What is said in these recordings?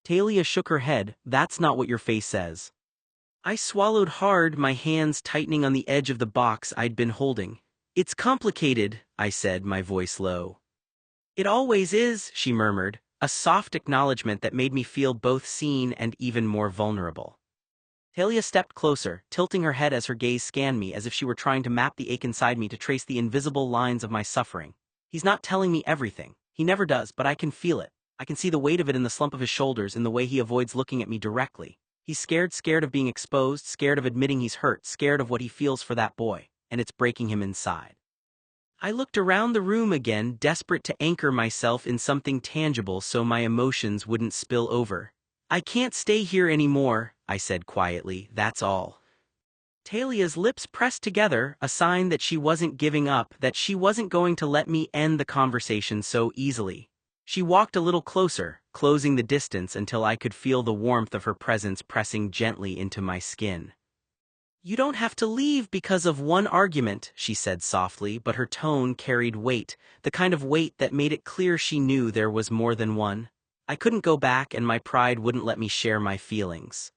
Talia shook her head. That's not what your face says. I swallowed hard, my hands tightening on the edge of the box I'd been holding. It's complicated, I said, my voice low. It always is, she murmured, a soft acknowledgement that made me feel both seen and even more vulnerable. Talia stepped closer, tilting her head as her gaze scanned me as if she were trying to map the ache inside me to trace the invisible lines of my suffering. He's not telling me everything. He never does, but I can feel it. I can see the weight of it in the slump of his shoulders, in the way he avoids looking at me directly. He's scared of being exposed, scared of admitting he's hurt, scared of what he feels for that boy, and it's breaking him inside. I looked around the room again, desperate to anchor myself in something tangible so my emotions wouldn't spill over. I can't stay here anymore, I said quietly, that's all. Talia's lips pressed together, a sign that she wasn't giving up, that she wasn't going to let me end the conversation so easily. She walked a little closer, closing the distance until I could feel the warmth of her presence pressing gently into my skin. You don't have to leave because of one argument, she said softly, but her tone carried weight, the kind of weight that made it clear she knew there was more than one. I couldn't go back, and my pride wouldn't let me share my feelings.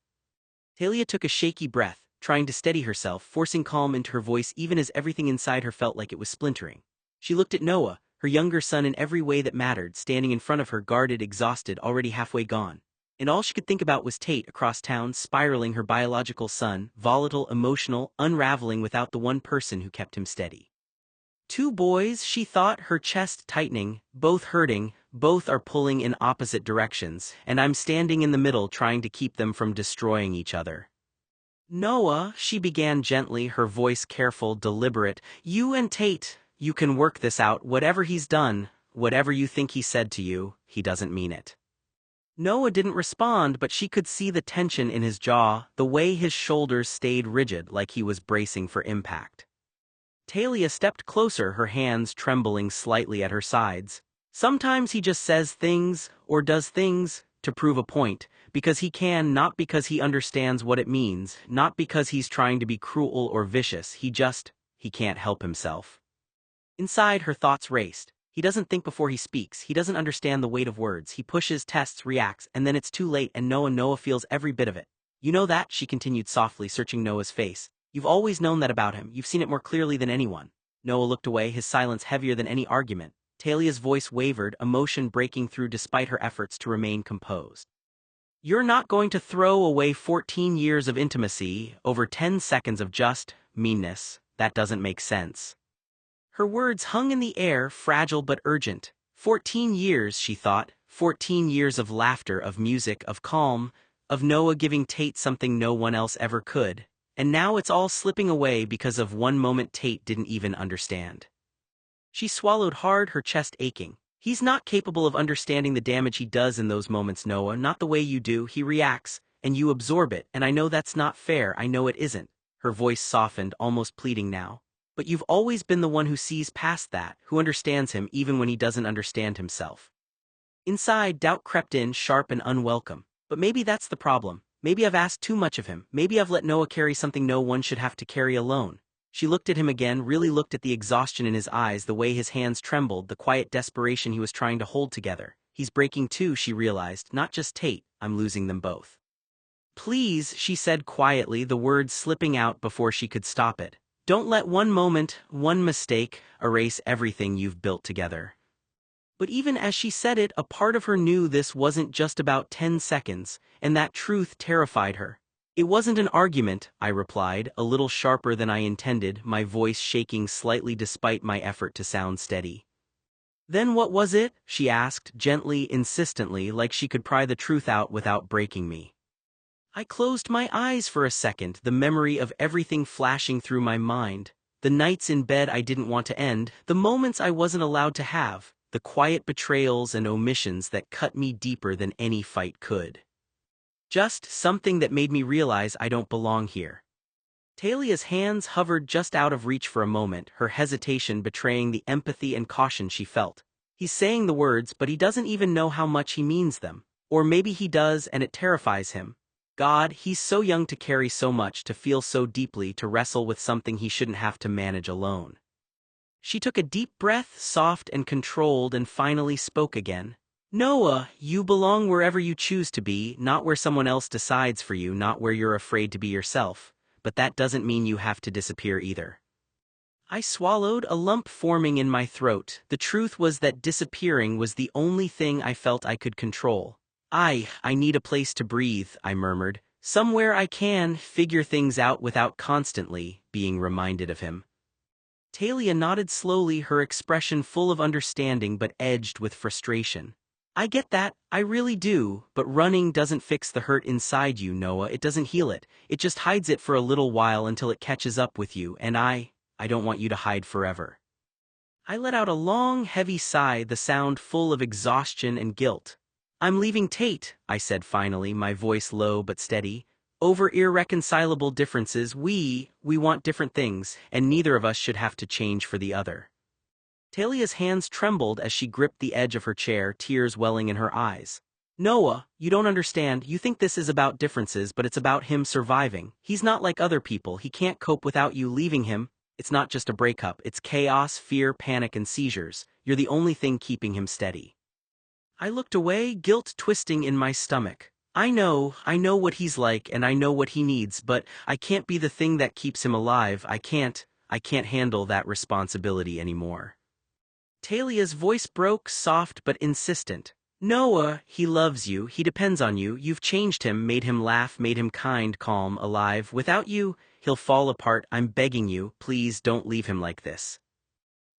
Talia took a shaky breath, trying to steady herself, forcing calm into her voice even as everything inside her felt like it was splintering. She looked at Noah, her younger son in every way that mattered, standing in front of her, guarded, exhausted, already halfway gone. And all she could think about was Tate across town, spiraling, her biological son, volatile, emotional, unraveling without the one person who kept him steady. Two boys, she thought, her chest tightening, both hurting, both are pulling in opposite directions, and I'm standing in the middle trying to keep them from destroying each other. Noah, she began gently, her voice careful, deliberate, you and Tate, you can work this out. Whatever he's done, whatever you think he said to you, he doesn't mean it. Noah didn't respond, but she could see the tension in his jaw, the way his shoulders stayed rigid like he was bracing for impact. Talia stepped closer, her hands trembling slightly at her sides. Sometimes he just says things, or does things, to prove a point, because he can, not because he understands what it means, not because he's trying to be cruel or vicious, he can't help himself. Inside, her thoughts raced. He doesn't think before he speaks, he doesn't understand the weight of words, he pushes, tests, reacts, and then it's too late, and Noah feels every bit of it. You know that, she continued softly, searching Noah's face. You've always known that about him, you've seen it more clearly than anyone. Noah looked away, his silence heavier than any argument. Talia's voice wavered, emotion breaking through despite her efforts to remain composed. You're not going to throw away 14 years of intimacy over 10 seconds of just meanness. That doesn't make sense. Her words hung in the air, fragile but urgent. 14 years, she thought, 14 years of laughter, of music, of calm, of Noah giving Tate something no one else ever could. And now it's all slipping away because of one moment Tate didn't even understand. She swallowed hard, her chest aching. He's not capable of understanding the damage he does in those moments, Noah, not the way you do. He reacts, and you absorb it, and I know that's not fair, I know it isn't. Her voice softened, almost pleading now. But you've always been the one who sees past that, who understands him even when he doesn't understand himself. Inside, doubt crept in, sharp and unwelcome. But maybe that's the problem. Maybe I've asked too much of him. Maybe I've let Noah carry something no one should have to carry alone. She looked at him again, really looked at the exhaustion in his eyes, the way his hands trembled, the quiet desperation he was trying to hold together. He's breaking too, she realized, not just Tate, I'm losing them both. Please, she said quietly, the words slipping out before she could stop it. Don't let one moment, one mistake, erase everything you've built together. But even as she said it, a part of her knew this wasn't just about 10 seconds, and that truth terrified her. It wasn't an argument, I replied, a little sharper than I intended, my voice shaking slightly despite my effort to sound steady. Then what was it? She asked, gently, insistently, like she could pry the truth out without breaking me. I closed my eyes for a second, the memory of everything flashing through my mind. The nights in bed I didn't want to end, the moments I wasn't allowed to have, the quiet betrayals and omissions that cut me deeper than any fight could. Just something that made me realize I don't belong here. Talia's hands hovered just out of reach for a moment, her hesitation betraying the empathy and caution she felt. He's saying the words, but he doesn't even know how much he means them. Or maybe he does and it terrifies him. God, he's so young to carry so much, to feel so deeply, to wrestle with something he shouldn't have to manage alone. She took a deep breath, soft and controlled, and finally spoke again. Noah, you belong wherever you choose to be, not where someone else decides for you, not where you're afraid to be yourself. But that doesn't mean you have to disappear either. I swallowed, a lump forming in my throat. The truth was that disappearing was the only thing I felt I could control. I need a place to breathe, I murmured. Somewhere I can figure things out without constantly being reminded of him. Talia nodded slowly, her expression full of understanding but edged with frustration. I get that, I really do, but running doesn't fix the hurt inside you, Noah. It doesn't heal it. It just hides it for a little while until it catches up with you, and I don't want you to hide forever. I let out a long, heavy sigh, the sound full of exhaustion and guilt. I'm leaving Tate, I said finally, my voice low but steady. Over irreconcilable differences, we want different things, and neither of us should have to change for the other. Talia's hands trembled as she gripped the edge of her chair, tears welling in her eyes. Noah, you don't understand. You think this is about differences, but it's about him surviving. He's not like other people. He can't cope without you leaving him. It's not just a breakup. It's chaos, fear, panic, and seizures. You're the only thing keeping him steady. I looked away, guilt twisting in my stomach. I know what he's like and I know what he needs, but I can't be the thing that keeps him alive. I can't handle that responsibility anymore. Talia's voice broke, soft but insistent. Noah, he loves you, he depends on you, you've changed him, made him laugh, made him kind, calm, alive. Without you, he'll fall apart. I'm begging you, please don't leave him like this.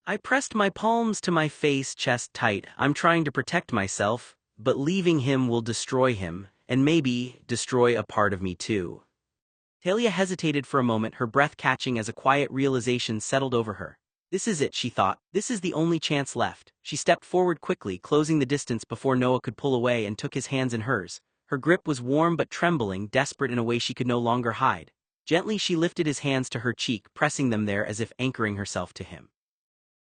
I pressed my palms to my face, chest tight. I'm trying to protect myself, but leaving him will destroy him, and maybe destroy a part of me too. Talia hesitated for a moment, her breath catching as a quiet realization settled over her. This is it, she thought. This is the only chance left. She stepped forward quickly, closing the distance before Noah could pull away, and took his hands in hers. Her grip was warm but trembling, desperate in a way she could no longer hide. Gently she lifted his hands to her cheek, pressing them there as if anchoring herself to him.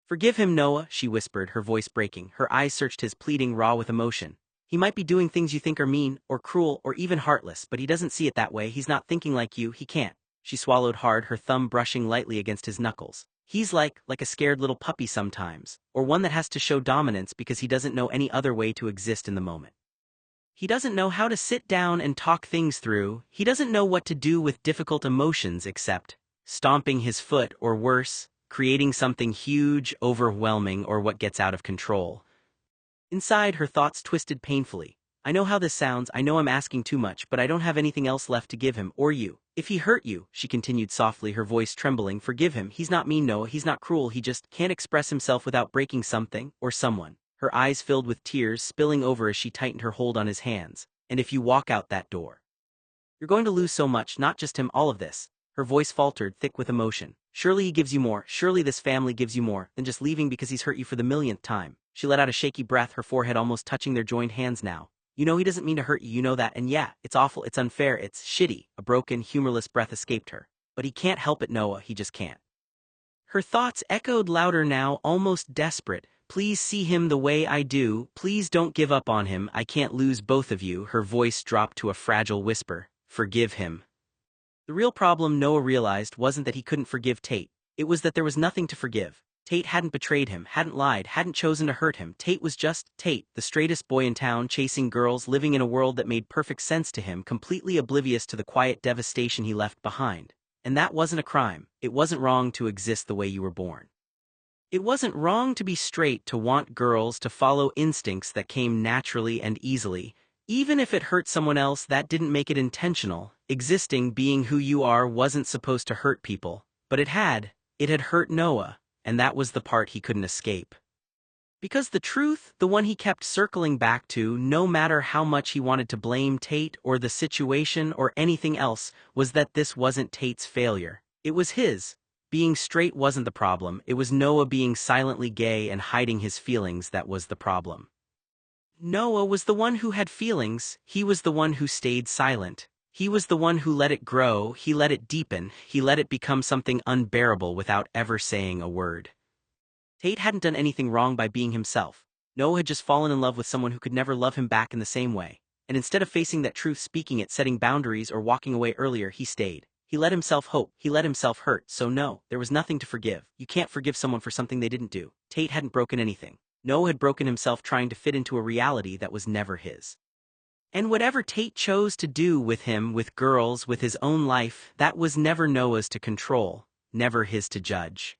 Forgive him, Noah, she whispered, her voice breaking. Her eyes searched his, pleading, raw with emotion. He might be doing things you think are mean, or cruel, or even heartless, but he doesn't see it that way. He's not thinking like you, he can't. She swallowed hard, her thumb brushing lightly against his knuckles. He's like a scared little puppy sometimes, or one that has to show dominance because he doesn't know any other way to exist in the moment. He doesn't know how to sit down and talk things through. He doesn't know what to do with difficult emotions except stomping his foot, or worse, creating something huge, overwhelming, or what gets out of control. Inside, her thoughts twisted painfully. I know how this sounds, I know I'm asking too much, but I don't have anything else left to give him, or you. If he hurt you, she continued softly, her voice trembling, forgive him. He's not mean, Noah, he's not cruel, he just can't express himself without breaking something, or someone. Her eyes filled with tears, spilling over as she tightened her hold on his hands. And if you walk out that door, you're going to lose so much, not just him, all of this. Her voice faltered, thick with emotion. Surely he gives you more, surely this family gives you more than just leaving because he's hurt you for the millionth time. She let out a shaky breath, her forehead almost touching their joined hands now. You know he doesn't mean to hurt you, you know that, and yeah, it's awful, it's unfair, it's shitty. A broken, humorless breath escaped her. But he can't help it, Noah, he just can't. Her thoughts echoed louder now, almost desperate. Please see him the way I do, please don't give up on him, I can't lose both of you. Her voice dropped to a fragile whisper. Forgive him. The real problem, Noah realized, wasn't that he couldn't forgive Tate. It was that there was nothing to forgive. Tate hadn't betrayed him, hadn't lied, hadn't chosen to hurt him. Tate was just Tate, the straightest boy in town, chasing girls, living in a world that made perfect sense to him, completely oblivious to the quiet devastation he left behind. And that wasn't a crime. It wasn't wrong to exist the way you were born. It wasn't wrong to be straight, to want girls, to follow instincts that came naturally and easily. Even if it hurt someone else, that didn't make it intentional. Existing, being who you are, wasn't supposed to hurt people. But it had. It had hurt Noah. And that was the part he couldn't escape. Because the truth, the one he kept circling back to, no matter how much he wanted to blame Tate or the situation or anything else, was that this wasn't Tate's failure. It was his. Being straight wasn't the problem, it was Noah being silently gay and hiding his feelings that was the problem. Noah was the one who had feelings, he was the one who stayed silent. He was the one who let it grow, he let it deepen, he let it become something unbearable without ever saying a word. Tate hadn't done anything wrong by being himself. Noah had just fallen in love with someone who could never love him back in the same way. And instead of facing that truth, speaking it, setting boundaries, or walking away earlier, he stayed. He let himself hope, he let himself hurt, so no, there was nothing to forgive. You can't forgive someone for something they didn't do. Tate hadn't broken anything. Noah had broken himself trying to fit into a reality that was never his. And whatever Tate chose to do with him, with girls, with his own life, that was never Noah's to control, never his to judge.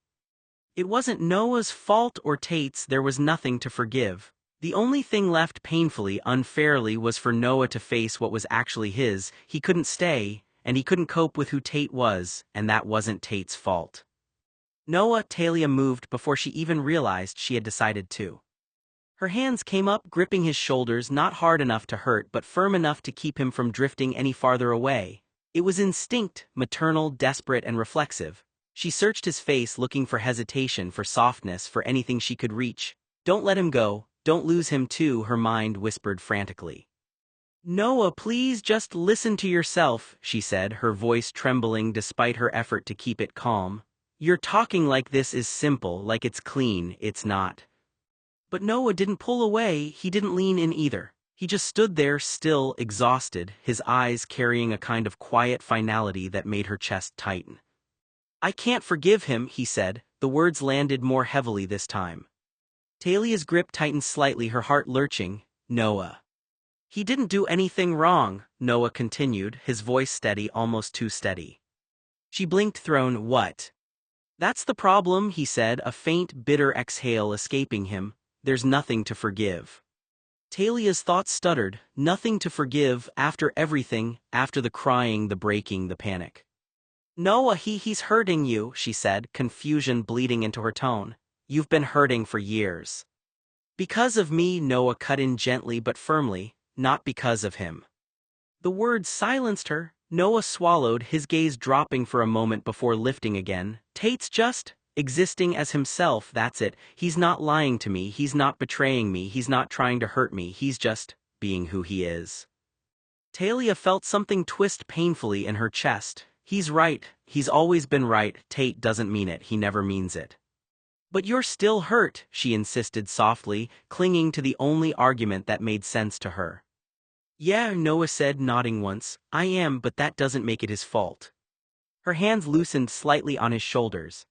It wasn't Noah's fault or Tate's, there was nothing to forgive. The only thing left painfully, unfairly, was for Noah to face what was actually his. He couldn't stay, and he couldn't cope with who Tate was, and that wasn't Tate's fault. Noah, Talia moved before she even realized she had decided to. Her hands came up, gripping his shoulders, not hard enough to hurt but firm enough to keep him from drifting any farther away. It was instinct, maternal, desperate, and reflexive. She searched his face, looking for hesitation, for softness, for anything she could reach. "Don't let him go, don't lose him too," her mind whispered frantically. "Noah, please just listen to yourself," she said, her voice trembling despite her effort to keep it calm. "You're talking like this is simple, like it's clean, it's not." But Noah didn't pull away, he didn't lean in either. He just stood there, still, exhausted, his eyes carrying a kind of quiet finality that made her chest tighten. "I can't forgive him," he said, the words landed more heavily this time. Talia's grip tightened slightly, her heart lurching. "Noah. He didn't do anything wrong," Noah continued, his voice steady, almost too steady. She blinked, thrown. "What?" "That's the problem," he said, a faint, bitter exhale escaping him. "There's nothing to forgive." Talia's thoughts stuttered. Nothing to forgive, after everything, after the crying, the breaking, the panic. "Noah, he's hurting you," she said, confusion bleeding into her tone. "You've been hurting for years." "Because of me," Noah cut in gently but firmly, "not because of him." The words silenced her. Noah swallowed, his gaze dropping for a moment before lifting again. "Tate's just existing as himself, that's it. He's not lying to me, he's not betraying me, he's not trying to hurt me, he's just being who he is." Talia felt something twist painfully in her chest. "He's right, he's always been right. Tate doesn't mean it, he never means it." "But you're still hurt," she insisted softly, clinging to the only argument that made sense to her. "Yeah," Noah said, nodding once. "I am, but that doesn't make it his fault." Her hands loosened slightly on his shoulders.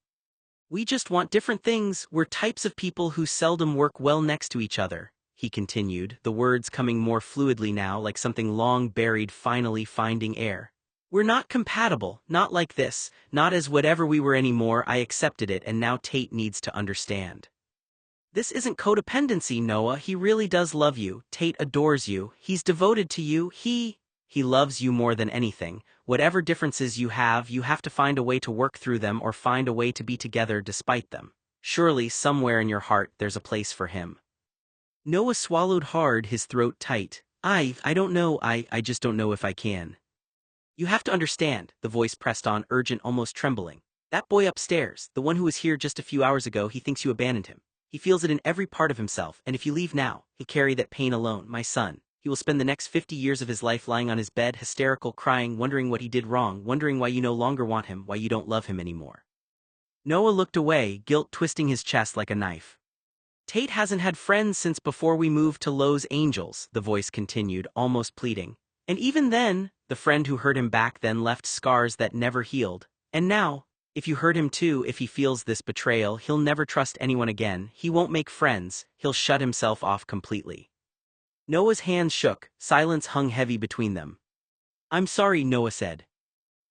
"We just want different things, we're types of people who seldom work well next to each other," he continued, the words coming more fluidly now, like something long buried finally finding air. "We're not compatible, not like this, not as whatever we were anymore. I accepted it, and now Tate needs to understand. This isn't codependency, Noah, he really does love you, Tate adores you, he's devoted to you, he loves you more than anything. Whatever differences you have to find a way to work through them or find a way to be together despite them. Surely, somewhere in your heart there's a place for him." Noah swallowed hard, his throat tight. I don't know, I just don't know if I can." "You have to understand," the voice pressed on, urgent, almost trembling. "That boy upstairs, the one who was here just a few hours ago, he thinks you abandoned him. He feels it in every part of himself, and if you leave now, he'll carry that pain alone. My son. He will spend the next 50 years of his life lying on his bed, hysterical, crying, wondering what he did wrong, wondering why you no longer want him, why you don't love him anymore." Noah looked away, guilt twisting his chest like a knife. "Tate hasn't had friends since before we moved to Los Angeles," the voice continued, almost pleading. "And even then, the friend who hurt him back then left scars that never healed. And now, if you hurt him too, if he feels this betrayal, he'll never trust anyone again, he won't make friends, he'll shut himself off completely." Noah's hands shook, silence hung heavy between them. "I'm sorry," Noah said.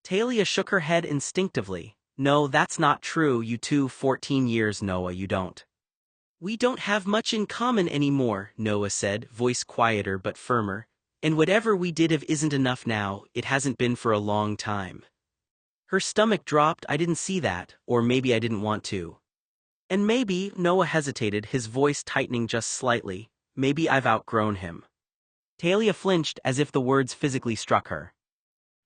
Talia shook her head instinctively. "No, that's not true, you two, 14 years, Noah, you don't." "We don't have much in common anymore," Noah said, voice quieter but firmer. "And whatever we did have isn't enough now, it hasn't been for a long time." Her stomach dropped. "I didn't see that, or maybe I didn't want to. And maybe," Noah hesitated, his voice tightening just slightly, "maybe I've outgrown him." Talia flinched as if the words physically struck her.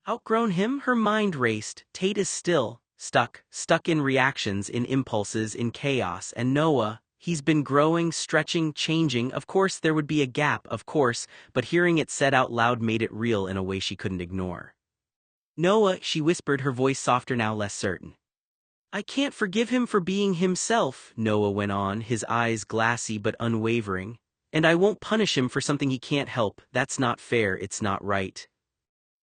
Outgrown him? Her mind raced. Tate is still stuck in reactions, in impulses, in chaos, and Noah, he's been growing, stretching, changing. Of course there would be a gap, of course, but hearing it said out loud made it real in a way she couldn't ignore. "Noah," she whispered, her voice softer now, less certain. "I can't forgive him for being himself," Noah went on, his eyes glassy but unwavering. "And I won't punish him for something he can't help. That's not fair, it's not right."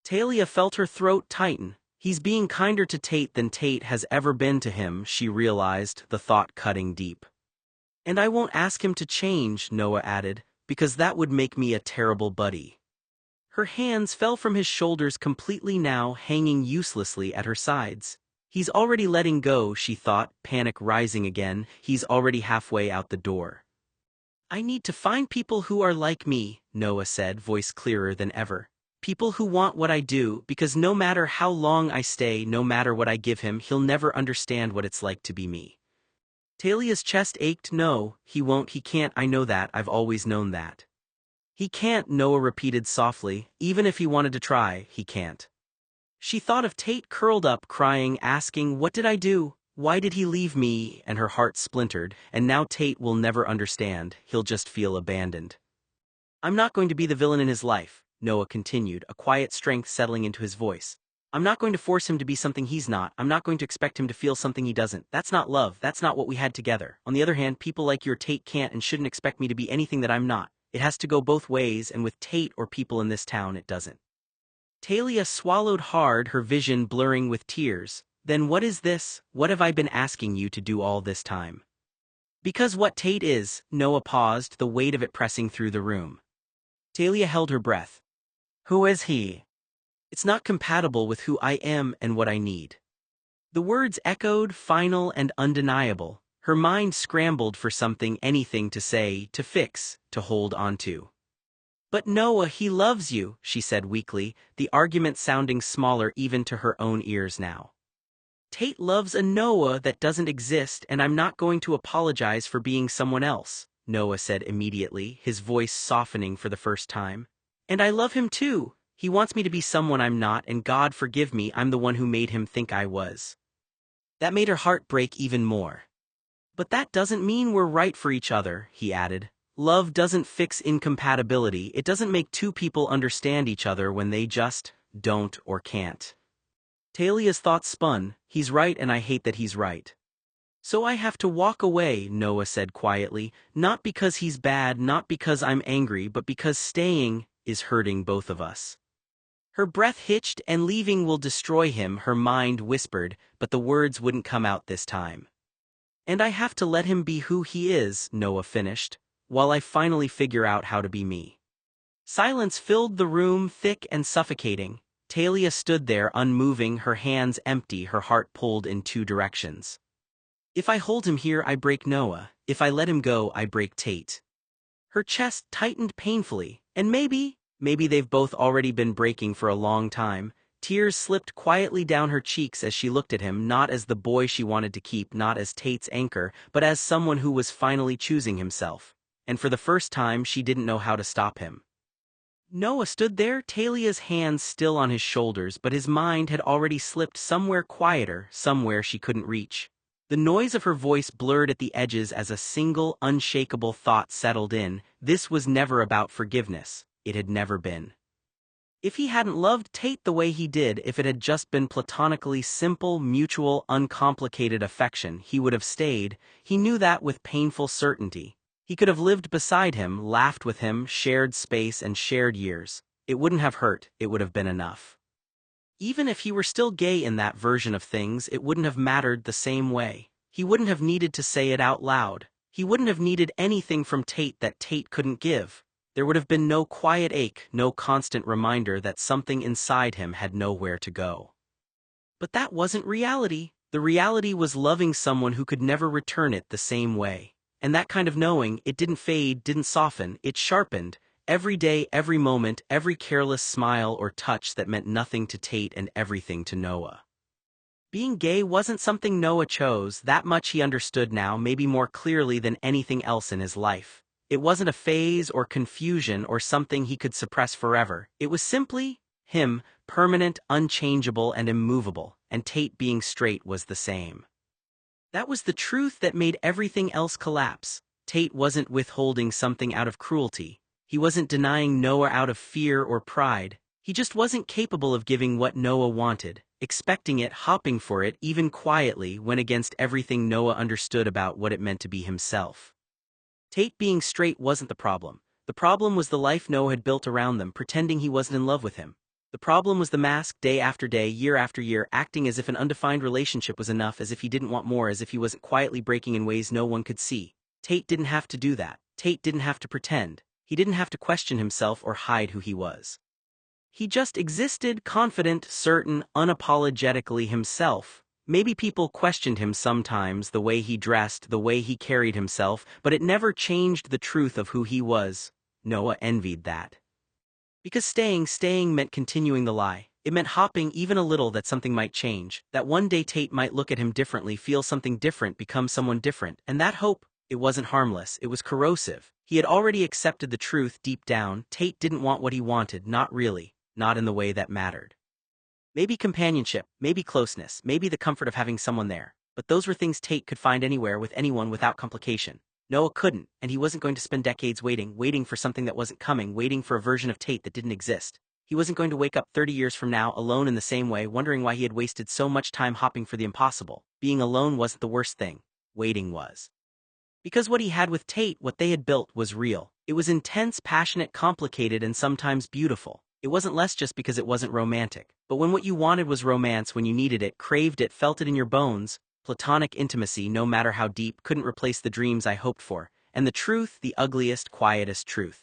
Talia felt her throat tighten. He's being kinder to Tate than Tate has ever been to him, she realized, the thought cutting deep. And I won't ask him to change, Noah added, because that would make me a terrible buddy. Her hands fell from his shoulders completely now, hanging uselessly at her sides. He's already letting go, she thought, panic rising again. He's already halfway out the door. I need to find people who are like me, Noah said, voice clearer than ever. People who want what I do, because no matter how long I stay, no matter what I give him, he'll never understand what it's like to be me. Talia's chest ached. No, he won't, he can't, I know that, I've always known that. He can't, Noah repeated softly, even if he wanted to try, he can't. She thought of Tate curled up, crying, asking, what did I do? Why did he leave me? And her heart splintered, and now Tate will never understand, he'll just feel abandoned. I'm not going to be the villain in his life, Noah continued, a quiet strength settling into his voice. I'm not going to force him to be something he's not, I'm not going to expect him to feel something he doesn't. That's not love, that's not what we had together. On the other hand, people like your Tate can't and shouldn't expect me to be anything that I'm not. It has to go both ways, and with Tate or people in this town it doesn't. Talia swallowed hard, her vision blurring with tears. Then what is this? What have I been asking you to do all this time? Because what Tate is, Noah paused, the weight of it pressing through the room. Talia held her breath. Who is he? It's not compatible with who I am and what I need. The words echoed, final and undeniable. Her mind scrambled for something, anything to say, to fix, to hold onto. But Noah, he loves you, she said weakly, the argument sounding smaller even to her own ears now. Tate loves a Noah that doesn't exist, and I'm not going to apologize for being someone else, Noah said immediately, his voice softening for the first time. And I love him too. He wants me to be someone I'm not, and God forgive me, I'm the one who made him think I was. That made her heart break even more. But that doesn't mean we're right for each other, he added. Love doesn't fix incompatibility, it doesn't make two people understand each other when they just don't or can't. Talia's thoughts spun, he's right and I hate that he's right. So I have to walk away, Noah said quietly, not because he's bad, not because I'm angry, but because staying is hurting both of us. Her breath hitched, and leaving will destroy him, her mind whispered, but the words wouldn't come out this time. And I have to let him be who he is, Noah finished, while I finally figure out how to be me. Silence filled the room, thick and suffocating. Talia stood there unmoving, her hands empty, her heart pulled in two directions. If I hold him here, I break Noah. If I let him go, I break Tate. Her chest tightened painfully, and maybe they've both already been breaking for a long time. Tears slipped quietly down her cheeks as she looked at him, not as the boy she wanted to keep, not as Tate's anchor, but as someone who was finally choosing himself. And for the first time, she didn't know how to stop him. Noah stood there, Talia's hands still on his shoulders, but his mind had already slipped somewhere quieter, somewhere she couldn't reach. The noise of her voice blurred at the edges as a single, unshakable thought settled in. This was never about forgiveness. It had never been. If he hadn't loved Tate the way he did, if it had just been platonically simple, mutual, uncomplicated affection, he would have stayed. He knew that with painful certainty. He could have lived beside him, laughed with him, shared space and shared years. It wouldn't have hurt, it would have been enough. Even if he were still gay in that version of things, it wouldn't have mattered the same way. He wouldn't have needed to say it out loud. He wouldn't have needed anything from Tate that Tate couldn't give. There would have been no quiet ache, no constant reminder that something inside him had nowhere to go. But that wasn't reality. The reality was loving someone who could never return it the same way. And that kind of knowing, it didn't fade, didn't soften, it sharpened. Every day, every moment, every careless smile or touch that meant nothing to Tate and everything to Noah. Being gay wasn't something Noah chose, that much he understood now, maybe more clearly than anything else in his life. It wasn't a phase or confusion or something he could suppress forever. It was simply him, permanent, unchangeable, and immovable, and Tate being straight was the same. That was the truth that made everything else collapse. Tate wasn't withholding something out of cruelty. He wasn't denying Noah out of fear or pride. He just wasn't capable of giving what Noah wanted, expecting it, hopping for it, even quietly, went against everything Noah understood about what it meant to be himself. Tate being straight wasn't the problem. The problem was the life Noah had built around them, pretending he wasn't in love with him. The problem was the mask, day after day, year after year, acting as if an undefined relationship was enough, as if he didn't want more, as if he wasn't quietly breaking in ways no one could see. Tate didn't have to do that. Tate didn't have to pretend. He didn't have to question himself or hide who he was. He just existed, confident, certain, unapologetically himself. Maybe people questioned him sometimes, the way he dressed, the way he carried himself, but it never changed the truth of who he was. Noah envied that. Because staying meant continuing the lie. It meant hopping even a little that something might change, that one day Tate might look at him differently, feel something different, become someone different, and that hope, it wasn't harmless, it was corrosive. He had already accepted the truth deep down. Tate didn't want what he wanted, not really, not in the way that mattered. Maybe companionship, maybe closeness, maybe the comfort of having someone there, but those were things Tate could find anywhere with anyone without complication. Noah couldn't, and he wasn't going to spend decades waiting for something that wasn't coming, waiting for a version of Tate that didn't exist. He wasn't going to wake up 30 years from now alone in the same way, wondering why he had wasted so much time hopping for the impossible. Being alone wasn't the worst thing. Waiting was. Because what he had with Tate, what they had built, was real. It was intense, passionate, complicated, and sometimes beautiful. It wasn't less just because it wasn't romantic. But when what you wanted was romance, when you needed it, craved it, felt it in your bones, platonic intimacy, no matter how deep, couldn't replace the dreams I hoped for. And the truth, the ugliest, quietest truth.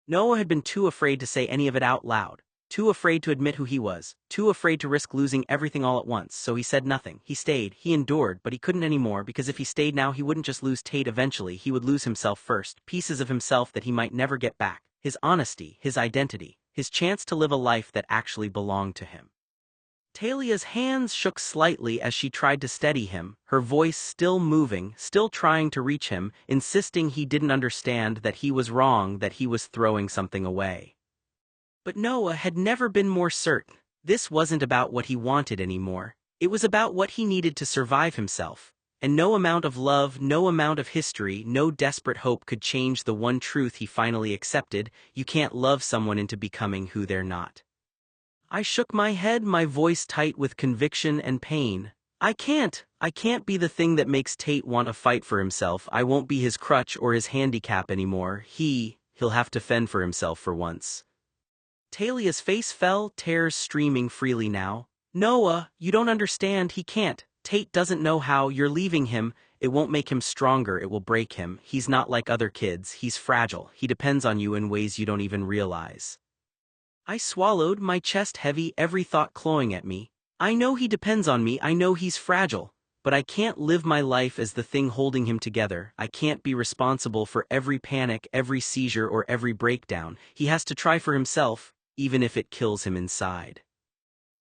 Noah had been too afraid to say any of it out loud, too afraid to admit who he was, too afraid to risk losing everything all at once, so he said nothing. He stayed, he endured, but he couldn't anymore, because if he stayed now he wouldn't just lose Tate eventually, he would lose himself first, pieces of himself that he might never get back, his honesty, his identity, his chance to live a life that actually belonged to him. Talia's hands shook slightly as she tried to steady him, her voice still moving, still trying to reach him, insisting he didn't understand, that he was wrong, that he was throwing something away. But Noah had never been more certain. This wasn't about what he wanted anymore. It was about what he needed to survive himself. And no amount of love, no amount of history, no desperate hope could change the one truth he finally accepted: you can't love someone into becoming who they're not. I shook my head, my voice tight with conviction and pain. I can't be the thing that makes Tate want to fight for himself. I won't be his crutch or his handicap anymore. He'll have to fend for himself for once. Talia's face fell, tears streaming freely now. Noah, you don't understand, he can't. Tate doesn't know how. You're leaving him. It won't make him stronger, it will break him. He's not like other kids, he's fragile. He depends on you in ways you don't even realize. I swallowed, my chest heavy, every thought clawing at me. I know he depends on me, I know he's fragile, but I can't live my life as the thing holding him together. I can't be responsible for every panic, every seizure, or every breakdown. He has to try for himself, even if it kills him inside.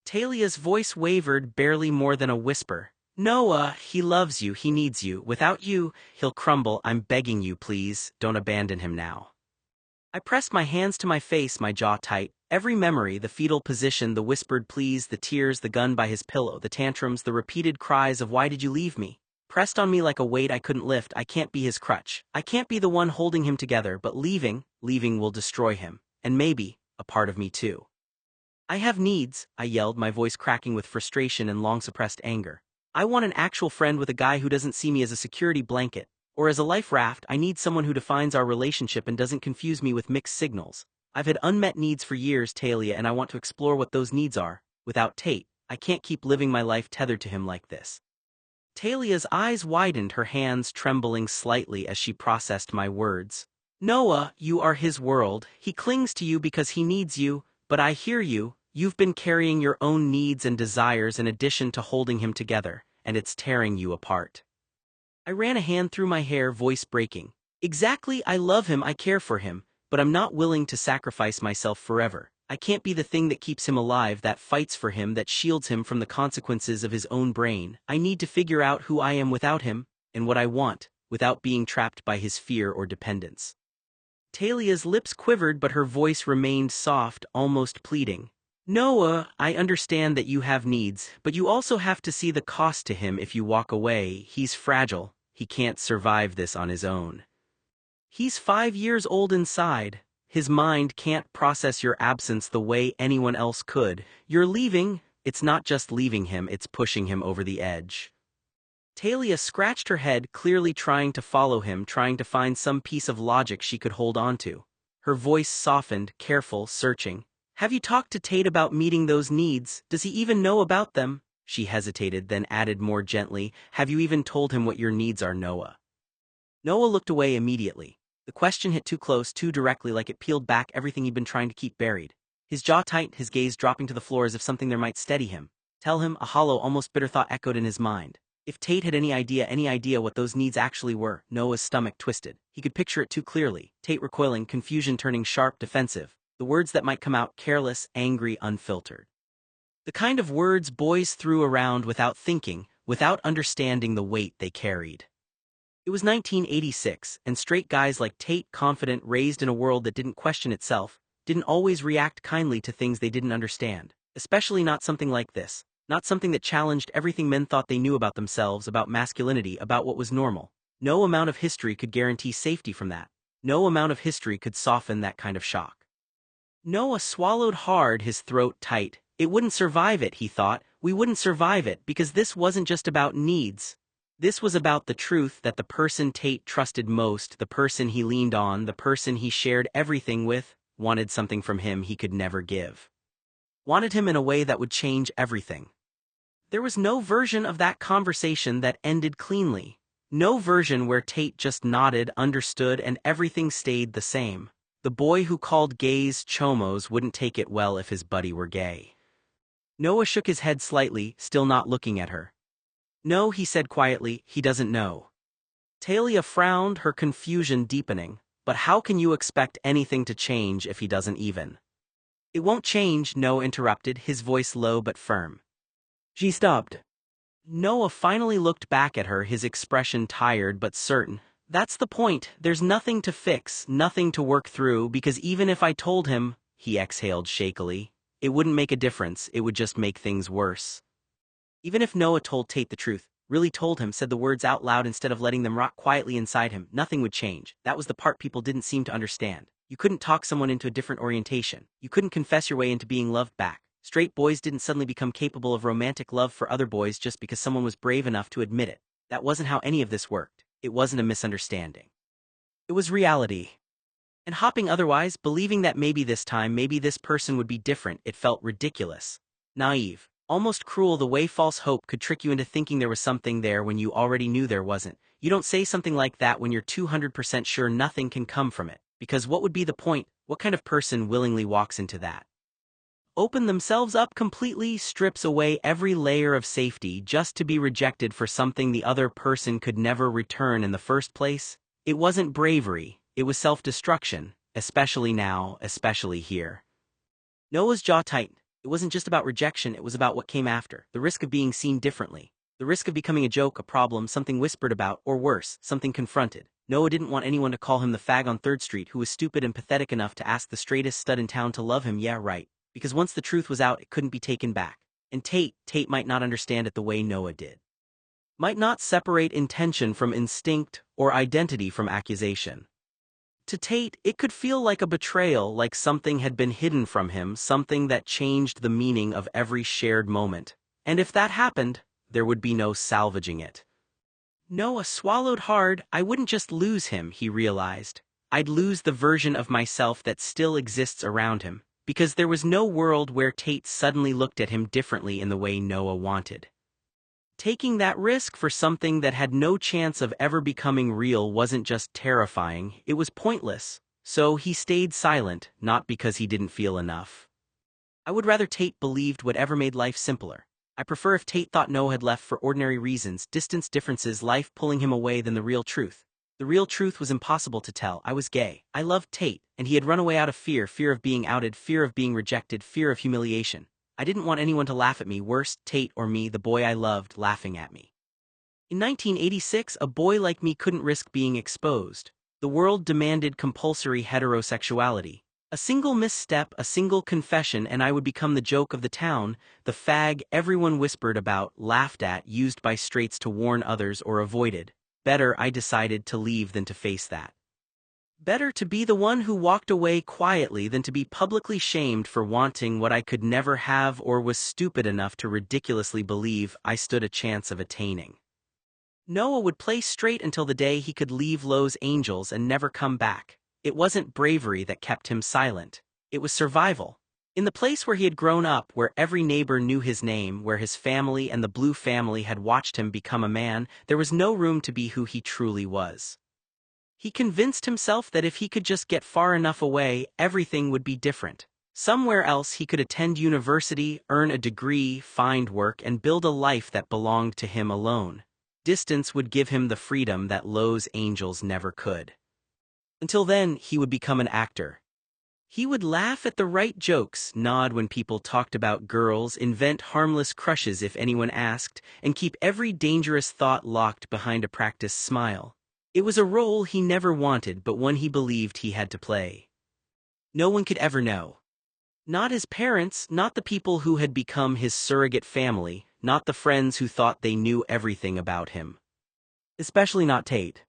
Talia's voice wavered, barely more than a whisper. Noah, he loves you, he needs you. Without you, he'll crumble. I'm begging you, please, don't abandon him now. I pressed my hands to my face, my jaw tight. Every memory, the fetal position, the whispered pleas, the tears, the gun by his pillow, the tantrums, the repeated cries of why did you leave me, pressed on me like a weight I couldn't lift. I can't be his crutch. I can't be the one holding him together, but leaving will destroy him. And maybe, a part of me too. I have needs, I yelled, my voice cracking with frustration and long-suppressed anger. I want an actual friend, with a guy who doesn't see me as a security blanket, or as a life raft. I need someone who defines our relationship and doesn't confuse me with mixed signals. I've had unmet needs for years, Talia, and I want to explore what those needs are. Without Tate, I can't keep living my life tethered to him like this. Talia's eyes widened, her hands trembling slightly as she processed my words. Noah, you are his world. He clings to you because he needs you, but I hear you. You've been carrying your own needs and desires in addition to holding him together, and it's tearing you apart. I ran a hand through my hair, voice breaking. Exactly, I love him, I care for him, but I'm not willing to sacrifice myself forever. I can't be the thing that keeps him alive, that fights for him, that shields him from the consequences of his own brain. I need to figure out who I am without him, and what I want, without being trapped by his fear or dependence. Talia's lips quivered, but her voice remained soft, almost pleading. Noah, I understand that you have needs, but you also have to see the cost to him if you walk away. He's fragile. He can't survive this on his own. He's 5 years old inside. His mind can't process your absence the way anyone else could. You're leaving. It's not just leaving him, it's pushing him over the edge. Talia scratched her head, clearly trying to follow him, trying to find some piece of logic she could hold on to. Her voice softened, careful, searching. Have you talked to Tate about meeting those needs? Does he even know about them? She hesitated, then added more gently. Have you even told him what your needs are, Noah? Noah looked away immediately. The question hit too close, too directly, like it peeled back everything he'd been trying to keep buried. His jaw tightened, his gaze dropping to the floor as if something there might steady him. Tell him, a hollow, almost bitter thought echoed in his mind. If Tate had any idea what those needs actually were, Noah's stomach twisted. He could picture it too clearly. Tate recoiling, confusion turning sharp, defensive. The words that might come out careless, angry, unfiltered. The kind of words boys threw around without thinking, without understanding the weight they carried. It was 1986, and straight guys like Tate, confident, raised in a world that didn't question itself, didn't always react kindly to things they didn't understand. Especially not something like this. Not something that challenged everything men thought they knew about themselves, about masculinity, about what was normal. No amount of history could guarantee safety from that. No amount of history could soften that kind of shock. Noah swallowed hard, his throat tight. It wouldn't survive it, he thought. We wouldn't survive it, because this wasn't just about needs. This was about the truth that the person Tate trusted most, the person he leaned on, the person he shared everything with, wanted something from him he could never give. Wanted him in a way that would change everything. There was no version of that conversation that ended cleanly. No version where Tate just nodded, understood, and everything stayed the same. The boy who called gays chomos wouldn't take it well if his buddy were gay. Noah shook his head slightly, still not looking at her. No, he said quietly, he doesn't know. Talia frowned, her confusion deepening. But how can you expect anything to change if he doesn't even? It won't change, Noah interrupted, his voice low but firm. She stopped. Noah finally looked back at her, his expression tired but certain. That's the point, there's nothing to fix, nothing to work through, because even if I told him, he exhaled shakily, it wouldn't make a difference, it would just make things worse. Even if Noah told Tate the truth, really told him, said the words out loud instead of letting them rot quietly inside him, nothing would change. That was the part people didn't seem to understand. You couldn't talk someone into a different orientation. You couldn't confess your way into being loved back. Straight boys didn't suddenly become capable of romantic love for other boys just because someone was brave enough to admit it. That wasn't how any of this worked. It wasn't a misunderstanding. It was reality. And hopping otherwise, believing that maybe this time, maybe this person would be different, it felt ridiculous. Naive. Almost cruel, the way false hope could trick you into thinking there was something there when you already knew there wasn't. You don't say something like that when you're 200% sure nothing can come from it. Because what would be the point? What kind of person willingly walks into that? Open themselves up completely, strips away every layer of safety just to be rejected for something the other person could never return in the first place? It wasn't bravery, it was self-destruction, especially now, especially here. Noah's jaw tightened. It wasn't just about rejection, it was about what came after. The risk of being seen differently. The risk of becoming a joke, a problem, something whispered about, or worse, something confronted. Noah didn't want anyone to call him the fag on 3rd Street who was stupid and pathetic enough to ask the straightest stud in town to love him, yeah right. Because once the truth was out, it couldn't be taken back. And Tate might not understand it the way Noah did. Might not separate intention from instinct or identity from accusation. To Tate, it could feel like a betrayal, like something had been hidden from him, something that changed the meaning of every shared moment. And if that happened, there would be no salvaging it. Noah swallowed hard. I wouldn't just lose him, he realized. I'd lose the version of myself that still exists around him. Because there was no world where Tate suddenly looked at him differently in the way Noah wanted. Taking that risk for something that had no chance of ever becoming real wasn't just terrifying, it was pointless. So he stayed silent, not because he didn't feel enough. I would rather Tate believed whatever made life simpler. I prefer if Tate thought Noah had left for ordinary reasons, distance differences, life pulling him away, than the real truth. The real truth was impossible to tell. I was gay. I loved Tate, and he had run away out of fear, fear of being outed, fear of being rejected, fear of humiliation. I didn't want anyone to laugh at me, worse, Tate or me, the boy I loved, laughing at me. In 1986, a boy like me couldn't risk being exposed. The world demanded compulsory heterosexuality. A single misstep, a single confession, and I would become the joke of the town, the fag everyone whispered about, laughed at, used by straights to warn others or avoided. Better, I decided, to leave than to face that. Better to be the one who walked away quietly than to be publicly shamed for wanting what I could never have or was stupid enough to ridiculously believe I stood a chance of attaining. Noah would play straight until the day he could leave Los Angeles and never come back. It wasn't bravery that kept him silent. It was survival. In the place where he had grown up, where every neighbor knew his name, where his family and the Blue family had watched him become a man, there was no room to be who he truly was. He convinced himself that if he could just get far enough away, everything would be different. Somewhere else he could attend university, earn a degree, find work, and build a life that belonged to him alone. Distance would give him the freedom that Los Angeles never could. Until then, he would become an actor. He would laugh at the right jokes, nod when people talked about girls, invent harmless crushes if anyone asked, and keep every dangerous thought locked behind a practiced smile. It was a role he never wanted, but one he believed he had to play. No one could ever know. Not his parents, not the people who had become his surrogate family, not the friends who thought they knew everything about him. Especially not Tate.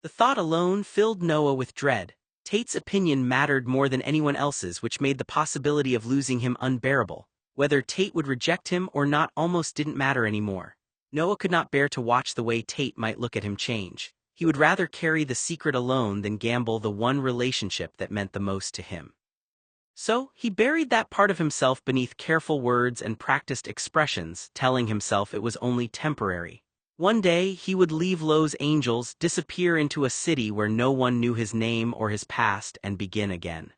The thought alone filled Noah with dread. Tate's opinion mattered more than anyone else's, which made the possibility of losing him unbearable. Whether Tate would reject him or not almost didn't matter anymore. Noah could not bear to watch the way Tate might look at him change. He would rather carry the secret alone than gamble the one relationship that meant the most to him. So, he buried that part of himself beneath careful words and practiced expressions, telling himself it was only temporary. One day, he would leave Los Angeles, disappear into a city where no one knew his name or his past, and begin again.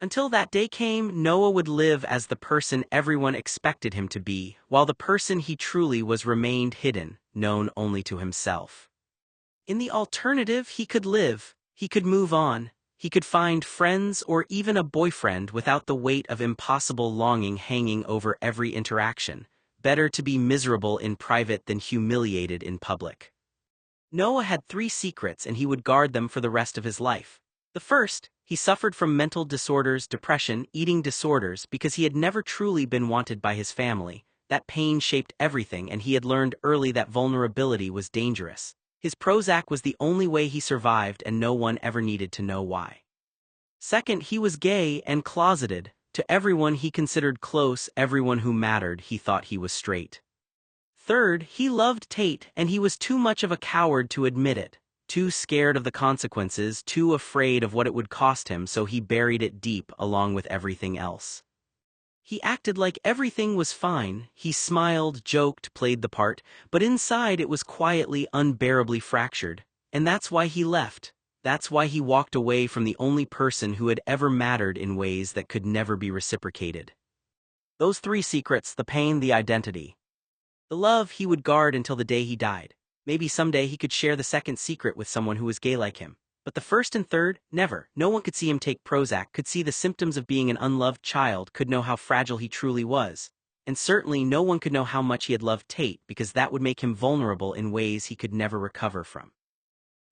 Until that day came, Noah would live as the person everyone expected him to be, while the person he truly was remained hidden, known only to himself. In the alternative, he could live, he could move on, he could find friends or even a boyfriend without the weight of impossible longing hanging over every interaction. Better to be miserable in private than humiliated in public. Noah had 3 secrets and he would guard them for the rest of his life. The first, he suffered from mental disorders, depression, eating disorders because he had never truly been wanted by his family. That pain shaped everything and he had learned early that vulnerability was dangerous. His Prozac was the only way he survived and no one ever needed to know why. Second, he was gay and closeted. To everyone he considered close, everyone who mattered, he thought he was straight. Third, he loved Tate and he was too much of a coward to admit it. Too scared of the consequences, too afraid of what it would cost him, so he buried it deep along with everything else. He acted like everything was fine, he smiled, joked, played the part, but inside it was quietly, unbearably fractured. And that's why he left. That's why he walked away from the only person who had ever mattered in ways that could never be reciprocated. Those 3 secrets, the pain, the identity. The love he would guard until the day he died. Maybe someday he could share the second secret with someone who was gay like him. But the first and third, never. No one could see him take Prozac, could see the symptoms of being an unloved child, could know how fragile he truly was. And certainly no one could know how much he had loved Tate, because that would make him vulnerable in ways he could never recover from.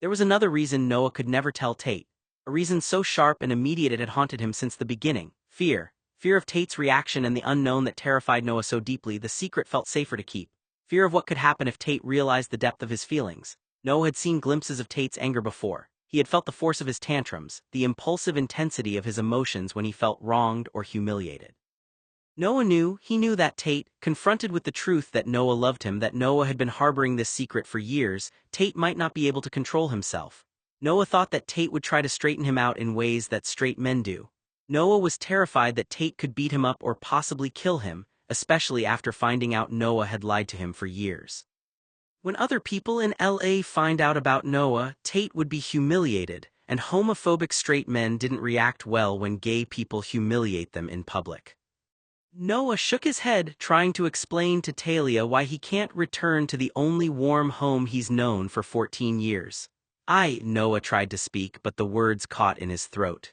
There was another reason Noah could never tell Tate. A reason so sharp and immediate it had haunted him since the beginning. Fear. Fear of Tate's reaction and the unknown that terrified Noah so deeply, the secret felt safer to keep. Fear of what could happen if Tate realized the depth of his feelings. Noah had seen glimpses of Tate's anger before. He had felt the force of his tantrums, the impulsive intensity of his emotions when he felt wronged or humiliated. Noah knew that Tate, confronted with the truth that Noah loved him, that Noah had been harboring this secret for years, Tate might not be able to control himself. Noah thought that Tate would try to straighten him out in ways that straight men do. Noah was terrified that Tate could beat him up or possibly kill him, especially after finding out Noah had lied to him for years. When other people in LA find out about Noah, Tate would be humiliated, and homophobic straight men didn't react well when gay people humiliate them in public. Noah shook his head, trying to explain to Talia why he can't return to the only warm home he's known for 14 years. Noah tried to speak, but the words caught in his throat.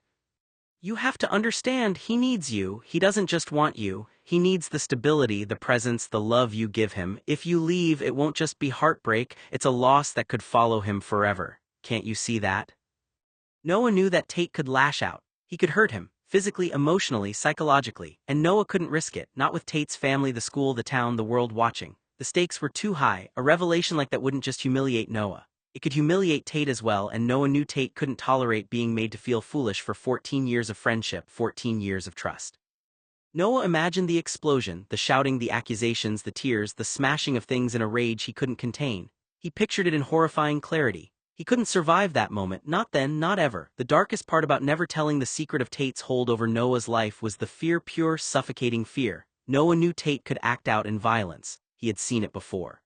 You have to understand, he needs you, he doesn't just want you. He needs the stability, the presence, the love you give him. If you leave, it won't just be heartbreak, it's a loss that could follow him forever. Can't you see that? Noah knew that Tate could lash out. He could hurt him, physically, emotionally, psychologically, and Noah couldn't risk it, not with Tate's family, the school, the town, the world watching. The stakes were too high. A revelation like that wouldn't just humiliate Noah. It could humiliate Tate as well, and Noah knew Tate couldn't tolerate being made to feel foolish for 14 years of friendship, 14 years of trust. Noah imagined the explosion, the shouting, the accusations, the tears, the smashing of things in a rage he couldn't contain. He pictured it in horrifying clarity. He couldn't survive that moment, not then, not ever. The darkest part about never telling the secret of Tate's hold over Noah's life was the fear, pure, suffocating fear. Noah knew Tate could act out in violence. He had seen it before.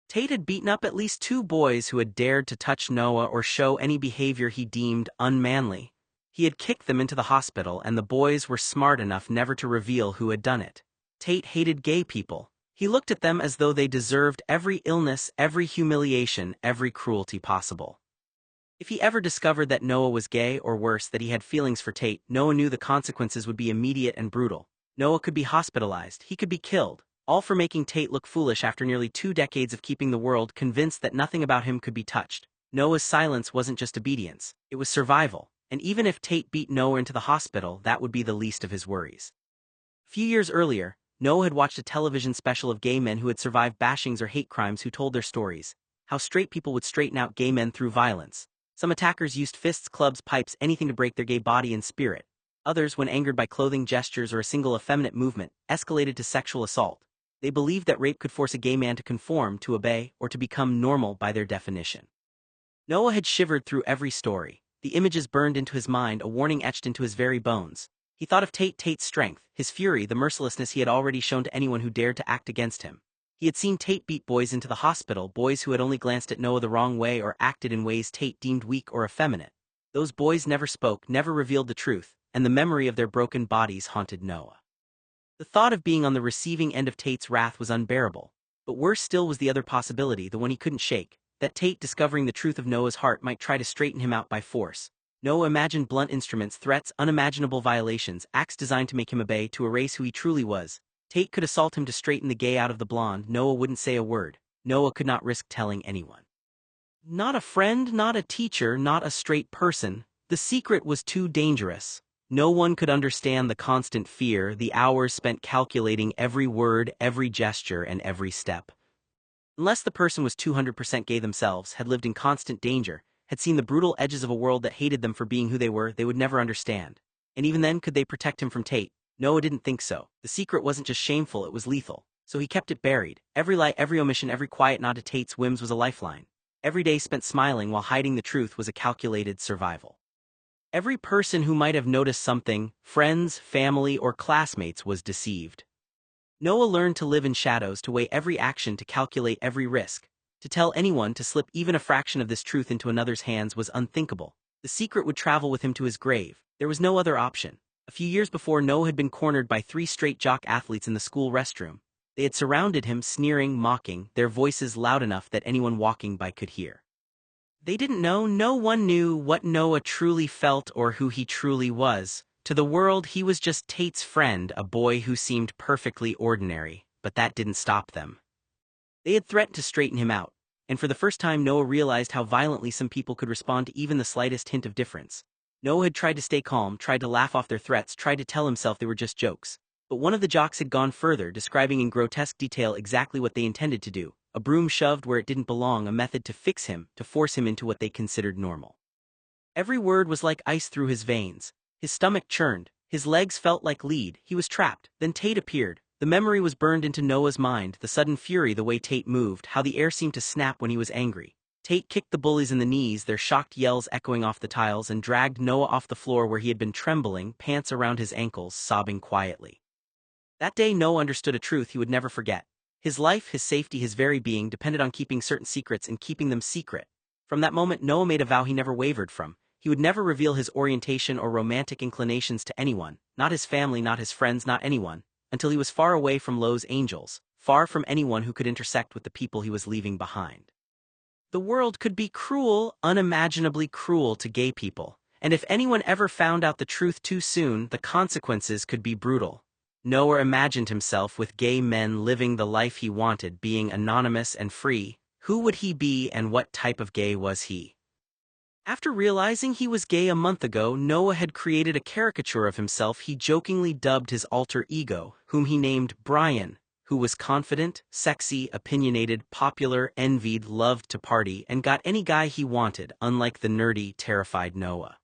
Tate had beaten up at least 2 boys who had dared to touch Noah or show any behavior he deemed unmanly. He had kicked them into the hospital, and the boys were smart enough never to reveal who had done it. Tate hated gay people. He looked at them as though they deserved every illness, every humiliation, every cruelty possible. If he ever discovered that Noah was gay, or worse, that he had feelings for Tate, Noah knew the consequences would be immediate and brutal. Noah could be hospitalized, he could be killed, all for making Tate look foolish after nearly 2 decades of keeping the world convinced that nothing about him could be touched. Noah's silence wasn't just obedience, it was survival, and even if Tate beat Noah into the hospital, that would be the least of his worries. A few years earlier, Noah had watched a television special of gay men who had survived bashings or hate crimes who told their stories, how straight people would straighten out gay men through violence. Some attackers used fists, clubs, pipes, anything to break their gay body and spirit. Others, when angered by clothing gestures or a single effeminate movement, escalated to sexual assault. They believed that rape could force a gay man to conform, to obey, or to become normal by their definition. Noah had shivered through every story. The images burned into his mind, a warning etched into his very bones. He thought of Tate's strength, his fury, the mercilessness he had already shown to anyone who dared to act against him. He had seen Tate beat boys into the hospital, boys who had only glanced at Noah the wrong way or acted in ways Tate deemed weak or effeminate. Those boys never spoke, never revealed the truth, and the memory of their broken bodies haunted Noah. The thought of being on the receiving end of Tate's wrath was unbearable, but worse still was the other possibility, the one he couldn't shake, that Tate, discovering the truth of Noah's heart, might try to straighten him out by force. Noah imagined blunt instruments, threats, unimaginable violations, acts designed to make him obey, to erase who he truly was. Tate could assault him to straighten the gay out of the blonde. Noah wouldn't say a word. Noah could not risk telling anyone. Not a friend, not a teacher, not a straight person. The secret was too dangerous. No one could understand the constant fear, the hours spent calculating every word, every gesture, and every step. Unless the person was 200% gay themselves, had lived in constant danger, had seen the brutal edges of a world that hated them for being who they were, they would never understand. And even then, could they protect him from Tate? Noah didn't think so. The secret wasn't just shameful, it was lethal. So he kept it buried. Every lie, every omission, every quiet nod to Tate's whims was a lifeline. Every day spent smiling while hiding the truth was a calculated survival. Every person who might have noticed something, friends, family, or classmates, was deceived. Noah learned to live in shadows, to weigh every action, to calculate every risk. To tell anyone, to slip even a fraction of this truth into another's hands was unthinkable. The secret would travel with him to his grave. There was no other option. A few years before, Noah had been cornered by 3 straight jock athletes in the school restroom. They had surrounded him, sneering, mocking, their voices loud enough that anyone walking by could hear. They didn't know, no one knew what Noah truly felt or who he truly was. To the world, he was just Tate's friend, a boy who seemed perfectly ordinary, but that didn't stop them. They had threatened to straighten him out, and for the first time Noah realized how violently some people could respond to even the slightest hint of difference. Noah had tried to stay calm, tried to laugh off their threats, tried to tell himself they were just jokes. But one of the jocks had gone further, describing in grotesque detail exactly what they intended to do. A broom shoved where it didn't belong, a method to fix him, to force him into what they considered normal. Every word was like ice through his veins. His stomach churned, his legs felt like lead, he was trapped. Then Tate appeared. The memory was burned into Noah's mind, the sudden fury, the way Tate moved, how the air seemed to snap when he was angry. Tate kicked the bullies in the knees, their shocked yells echoing off the tiles, and dragged Noah off the floor where he had been trembling, pants around his ankles, sobbing quietly. That day Noah understood a truth he would never forget. His life, his safety, his very being depended on keeping certain secrets and keeping them secret. From that moment Noah made a vow he never wavered from. He would never reveal his orientation or romantic inclinations to anyone, not his family, not his friends, not anyone, until he was far away from Lowe's Angels, far from anyone who could intersect with the people he was leaving behind. The world could be cruel, unimaginably cruel to gay people, and if anyone ever found out the truth too soon, the consequences could be brutal. Noah imagined himself with gay men living the life he wanted, being anonymous and free. Who would he be, and what type of gay was he? After realizing he was gay a month ago, Noah had created a caricature of himself he jokingly dubbed his alter ego, whom he named Brian, who was confident, sexy, opinionated, popular, envied, loved to party, and got any guy he wanted, unlike the nerdy, terrified Noah.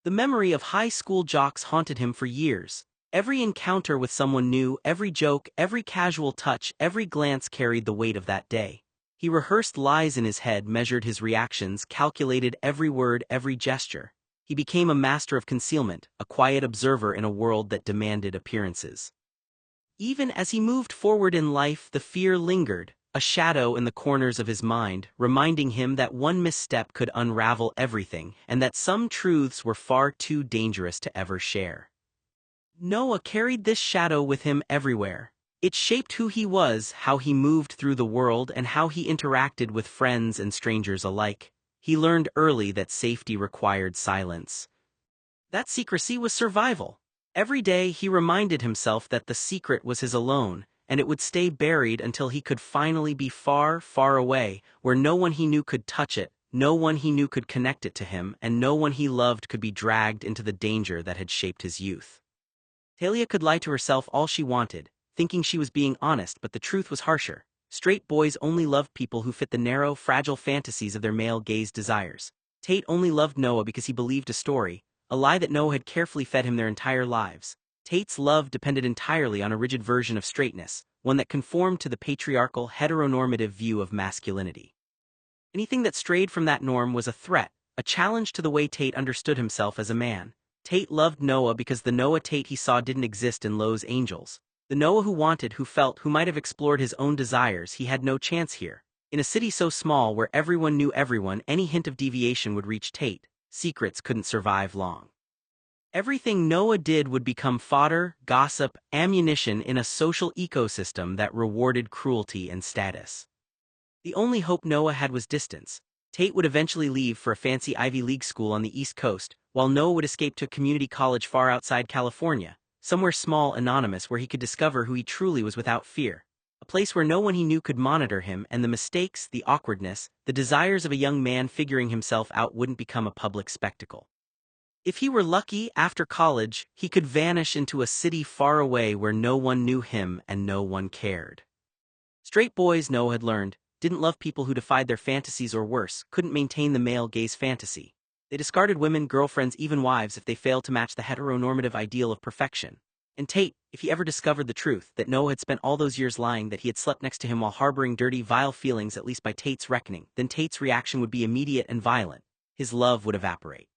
The memory of high school jocks haunted him for years. Every encounter with someone new, every joke, every casual touch, every glance carried the weight of that day. He rehearsed lies in his head, measured his reactions, calculated every word, every gesture. He became a master of concealment, a quiet observer in a world that demanded appearances. Even as he moved forward in life, the fear lingered, a shadow in the corners of his mind, reminding him that one misstep could unravel everything and that some truths were far too dangerous to ever share. Noah carried this shadow with him everywhere. It shaped who he was, how he moved through the world, and how he interacted with friends and strangers alike. He learned early that safety required silence. That secrecy was survival. Every day he reminded himself that the secret was his alone, and it would stay buried until he could finally be far, far away, where no one he knew could touch it, no one he knew could connect it to him, and no one he loved could be dragged into the danger that had shaped his youth. Talia could lie to herself all she wanted, thinking she was being honest, but the truth was harsher. Straight boys only loved people who fit the narrow, fragile fantasies of their male-gaze desires. Tate only loved Noah because he believed a story, a lie that Noah had carefully fed him their entire lives. Tate's love depended entirely on a rigid version of straightness, one that conformed to the patriarchal, heteronormative view of masculinity. Anything that strayed from that norm was a threat, a challenge to the way Tate understood himself as a man. Tate loved Noah because the Noah Tate he saw didn't exist in Los Angeles. The Noah who wanted, who felt, who might have explored his own desires, he had no chance here. In a city so small where everyone knew everyone, any hint of deviation would reach Tate. Secrets couldn't survive long. Everything Noah did would become fodder, gossip, ammunition in a social ecosystem that rewarded cruelty and status. The only hope Noah had was distance. Tate would eventually leave for a fancy Ivy League school on the East Coast, while Noah would escape to a community college far outside California, somewhere small, anonymous, where he could discover who he truly was without fear. A place where no one he knew could monitor him, and the mistakes, the awkwardness, the desires of a young man figuring himself out wouldn't become a public spectacle. If he were lucky, after college, he could vanish into a city far away where no one knew him and no one cared. Straight boys, Noah had learned, didn't love people who defied their fantasies or worse, couldn't maintain the male gaze fantasy. They discarded women, girlfriends, even wives if they failed to match the heteronormative ideal of perfection. And Tate, if he ever discovered the truth, that Noah had spent all those years lying, that he had slept next to him while harboring dirty, vile feelings, at least by Tate's reckoning, then Tate's reaction would be immediate and violent. His love would evaporate.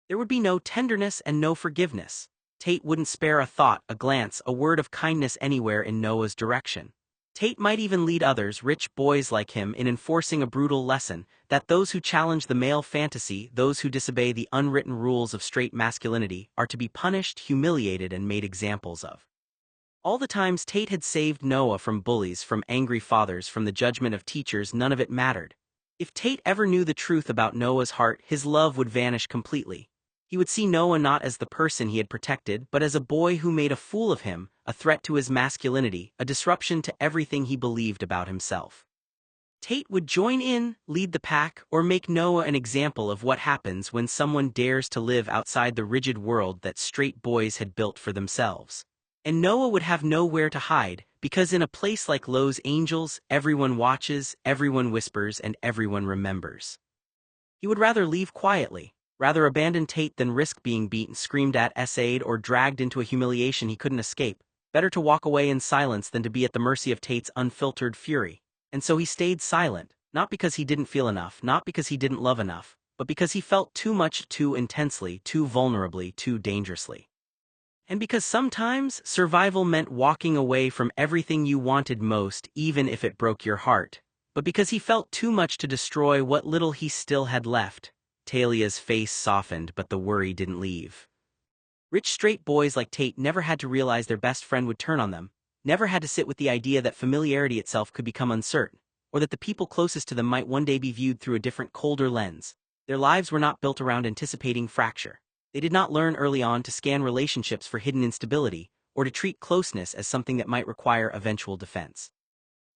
There would be no tenderness and no forgiveness. Tate wouldn't spare a thought, a glance, a word of kindness anywhere in Noah's direction. Tate might even lead others, rich boys like him, in enforcing a brutal lesson, that those who challenge the male fantasy, those who disobey the unwritten rules of straight masculinity, are to be punished, humiliated, and made examples of. All the times Tate had saved Noah from bullies, from angry fathers, from the judgment of teachers, none of it mattered. If Tate ever knew the truth about Noah's heart, his love would vanish completely. He would see Noah not as the person he had protected, but as a boy who made a fool of him, a threat to his masculinity, a disruption to everything he believed about himself. Tate would join in, lead the pack, or make Noah an example of what happens when someone dares to live outside the rigid world that straight boys had built for themselves. And Noah would have nowhere to hide, because in a place like Los Angeles, everyone watches, everyone whispers, and everyone remembers. He would rather leave quietly. Rather abandon Tate than risk being beaten, screamed at, essayed, or dragged into a humiliation he couldn't escape. Better to walk away in silence than to be at the mercy of Tate's unfiltered fury. And so he stayed silent, not because he didn't feel enough, not because he didn't love enough, but because he felt too much, too intensely, too vulnerably, too dangerously. And because sometimes survival meant walking away from everything you wanted most, even if it broke your heart. But because he felt too much to destroy what little he still had left. Talia's face softened, but the worry didn't leave. Rich straight boys like Tate never had to realize their best friend would turn on them, never had to sit with the idea that familiarity itself could become uncertain, or that the people closest to them might one day be viewed through a different, colder lens. Their lives were not built around anticipating fracture. They did not learn early on to scan relationships for hidden instability, or to treat closeness as something that might require eventual defense.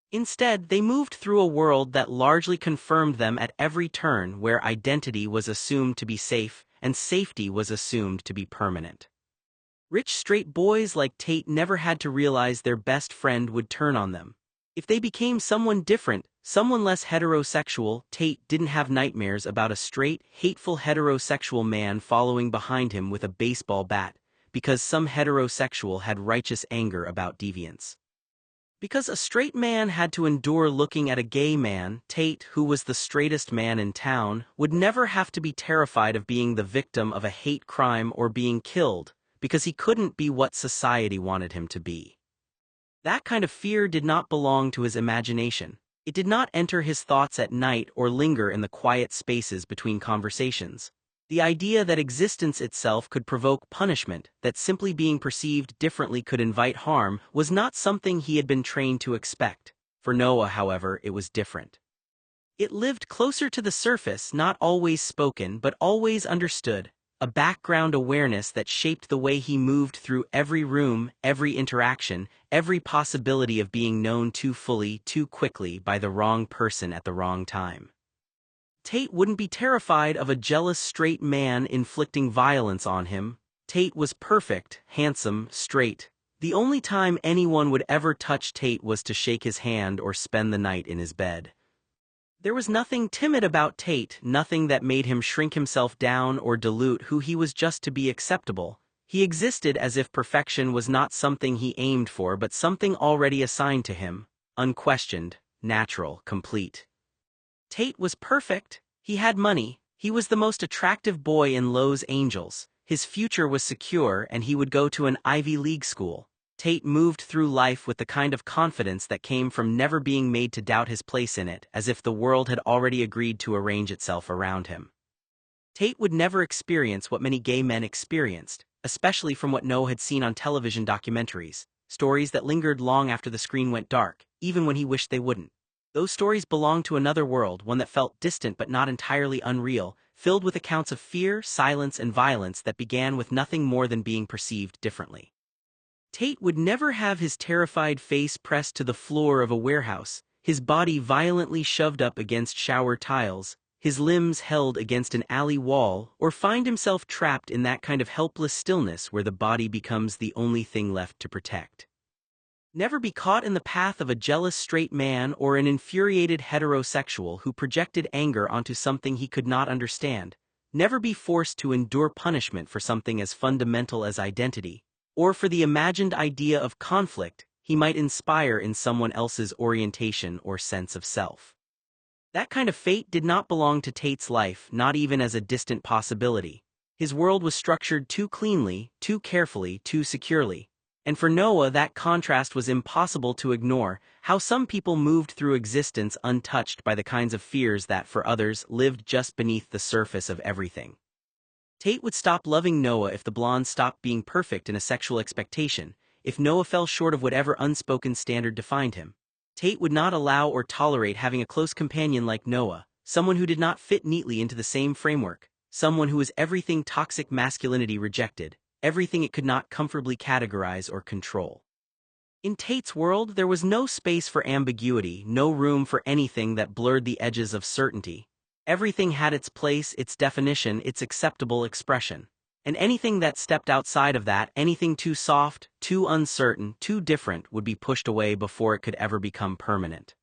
Instead, they moved through a world that largely confirmed them at every turn, where identity was assumed to be safe, and safety was assumed to be permanent. Rich straight boys like Tate never had to realize their best friend would turn on them. If they became someone different, someone less heterosexual, Tate didn't have nightmares about a straight, hateful heterosexual man following behind him with a baseball bat, because some heterosexual had righteous anger about deviance. Because a straight man had to endure looking at a gay man, Tate, who was the straightest man in town, would never have to be terrified of being the victim of a hate crime or being killed, because he couldn't be what society wanted him to be. That kind of fear did not belong to his imagination. It did not enter his thoughts at night or linger in the quiet spaces between conversations. The idea that existence itself could provoke punishment, that simply being perceived differently could invite harm, was not something he had been trained to expect. For Noah, however, it was different. It lived closer to the surface, not always spoken but always understood, a background awareness that shaped the way he moved through every room, every interaction, every possibility of being known too fully, too quickly by the wrong person at the wrong time. Tate wouldn't be terrified of a jealous straight man inflicting violence on him. Tate was perfect, handsome, straight. The only time anyone would ever touch Tate was to shake his hand or spend the night in his bed. There was nothing timid about Tate, nothing that made him shrink himself down or dilute who he was just to be acceptable. He existed as if perfection was not something he aimed for but something already assigned to him, unquestioned, natural, complete. Tate was perfect. He had money. He was the most attractive boy in Los Angeles. His future was secure and he would go to an Ivy League school. Tate moved through life with the kind of confidence that came from never being made to doubt his place in it, as if the world had already agreed to arrange itself around him. Tate would never experience what many gay men experienced, especially from what Noah had seen on television documentaries, stories that lingered long after the screen went dark, even when he wished they wouldn't. Those stories belonged to another world, one that felt distant but not entirely unreal, filled with accounts of fear, silence, and violence that began with nothing more than being perceived differently. Tate would never have his terrified face pressed to the floor of a warehouse, his body violently shoved up against shower tiles, his limbs held against an alley wall, or find himself trapped in that kind of helpless stillness where the body becomes the only thing left to protect. Never be caught in the path of a jealous straight man or an infuriated heterosexual who projected anger onto something he could not understand. Never be forced to endure punishment for something as fundamental as identity, or for the imagined idea of conflict he might inspire in someone else's orientation or sense of self. That kind of fate did not belong to Tate's life, not even as a distant possibility. His world was structured too cleanly, too carefully, too securely. And for Noah, that contrast was impossible to ignore, how some people moved through existence untouched by the kinds of fears that, for others, lived just beneath the surface of everything. Tate would stop loving Noah if the blonde stopped being perfect in a sexual expectation, if Noah fell short of whatever unspoken standard defined him. Tate would not allow or tolerate having a close companion like Noah, someone who did not fit neatly into the same framework, someone who was everything toxic masculinity rejected, everything it could not comfortably categorize or control. In Tate's world, there was no space for ambiguity, no room for anything that blurred the edges of certainty. Everything had its place, its definition, its acceptable expression. And anything that stepped outside of that, anything too soft, too uncertain, too different, would be pushed away before it could ever become permanent.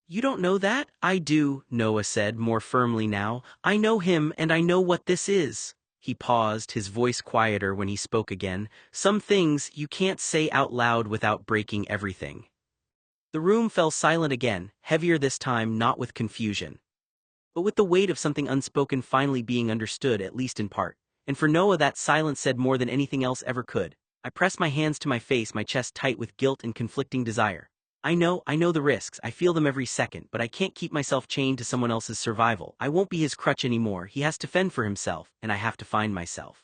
"You don't know that? I do," Noah said more firmly now. "I know him and I know what this is." He paused, his voice quieter when he spoke again. "Some things you can't say out loud without breaking everything." The room fell silent again, heavier this time not with confusion, but with the weight of something unspoken finally being understood, at least in part. And for Noah that silence said more than anything else ever could. I pressed my hands to my face, my chest tight with guilt and conflicting desire. I know the risks, I feel them every second, but I can't keep myself chained to someone else's survival. I won't be his crutch anymore, he has to fend for himself, and I have to find myself.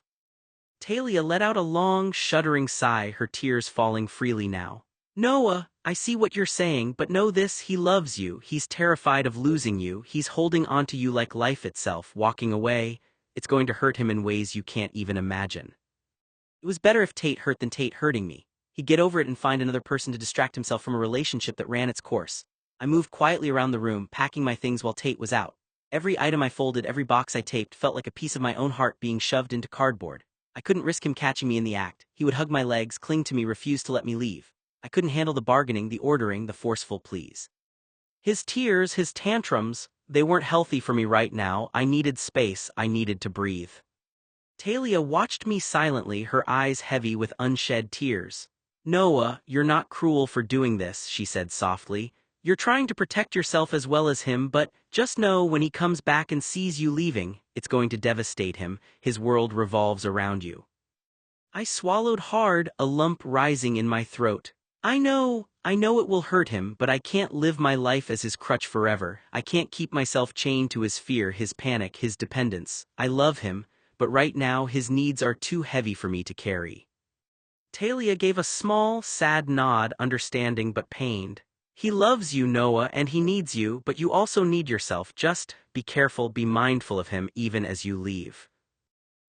Talia let out a long, shuddering sigh, her tears falling freely now. "Noah, I see what you're saying, but know this, he loves you, he's terrified of losing you, he's holding onto you like life itself, walking away. It's going to hurt him in ways you can't even imagine." It was better if Tate hurt than Tate hurting me. He'd get over it and find another person to distract himself from a relationship that ran its course. I moved quietly around the room, packing my things while Tate was out. Every item I folded, every box I taped, felt like a piece of my own heart being shoved into cardboard. I couldn't risk him catching me in the act. He would hug my legs, cling to me, refuse to let me leave. I couldn't handle the bargaining, the ordering, the forceful pleas. His tears, his tantrums, they weren't healthy for me right now. I needed space, I needed to breathe. Talia watched me silently, her eyes heavy with unshed tears. "Noah, you're not cruel for doing this," she said softly. "You're trying to protect yourself as well as him, but just know when he comes back and sees you leaving, it's going to devastate him. His world revolves around you." I swallowed hard, a lump rising in my throat. I know it will hurt him, but I can't live my life as his crutch forever. I can't keep myself chained to his fear, his panic, his dependence. I love him, but right now his needs are too heavy for me to carry. Talia gave a small, sad nod, understanding but pained. He loves you, Noah, and he needs you, but you also need yourself. Just be careful, be mindful of him even as you leave.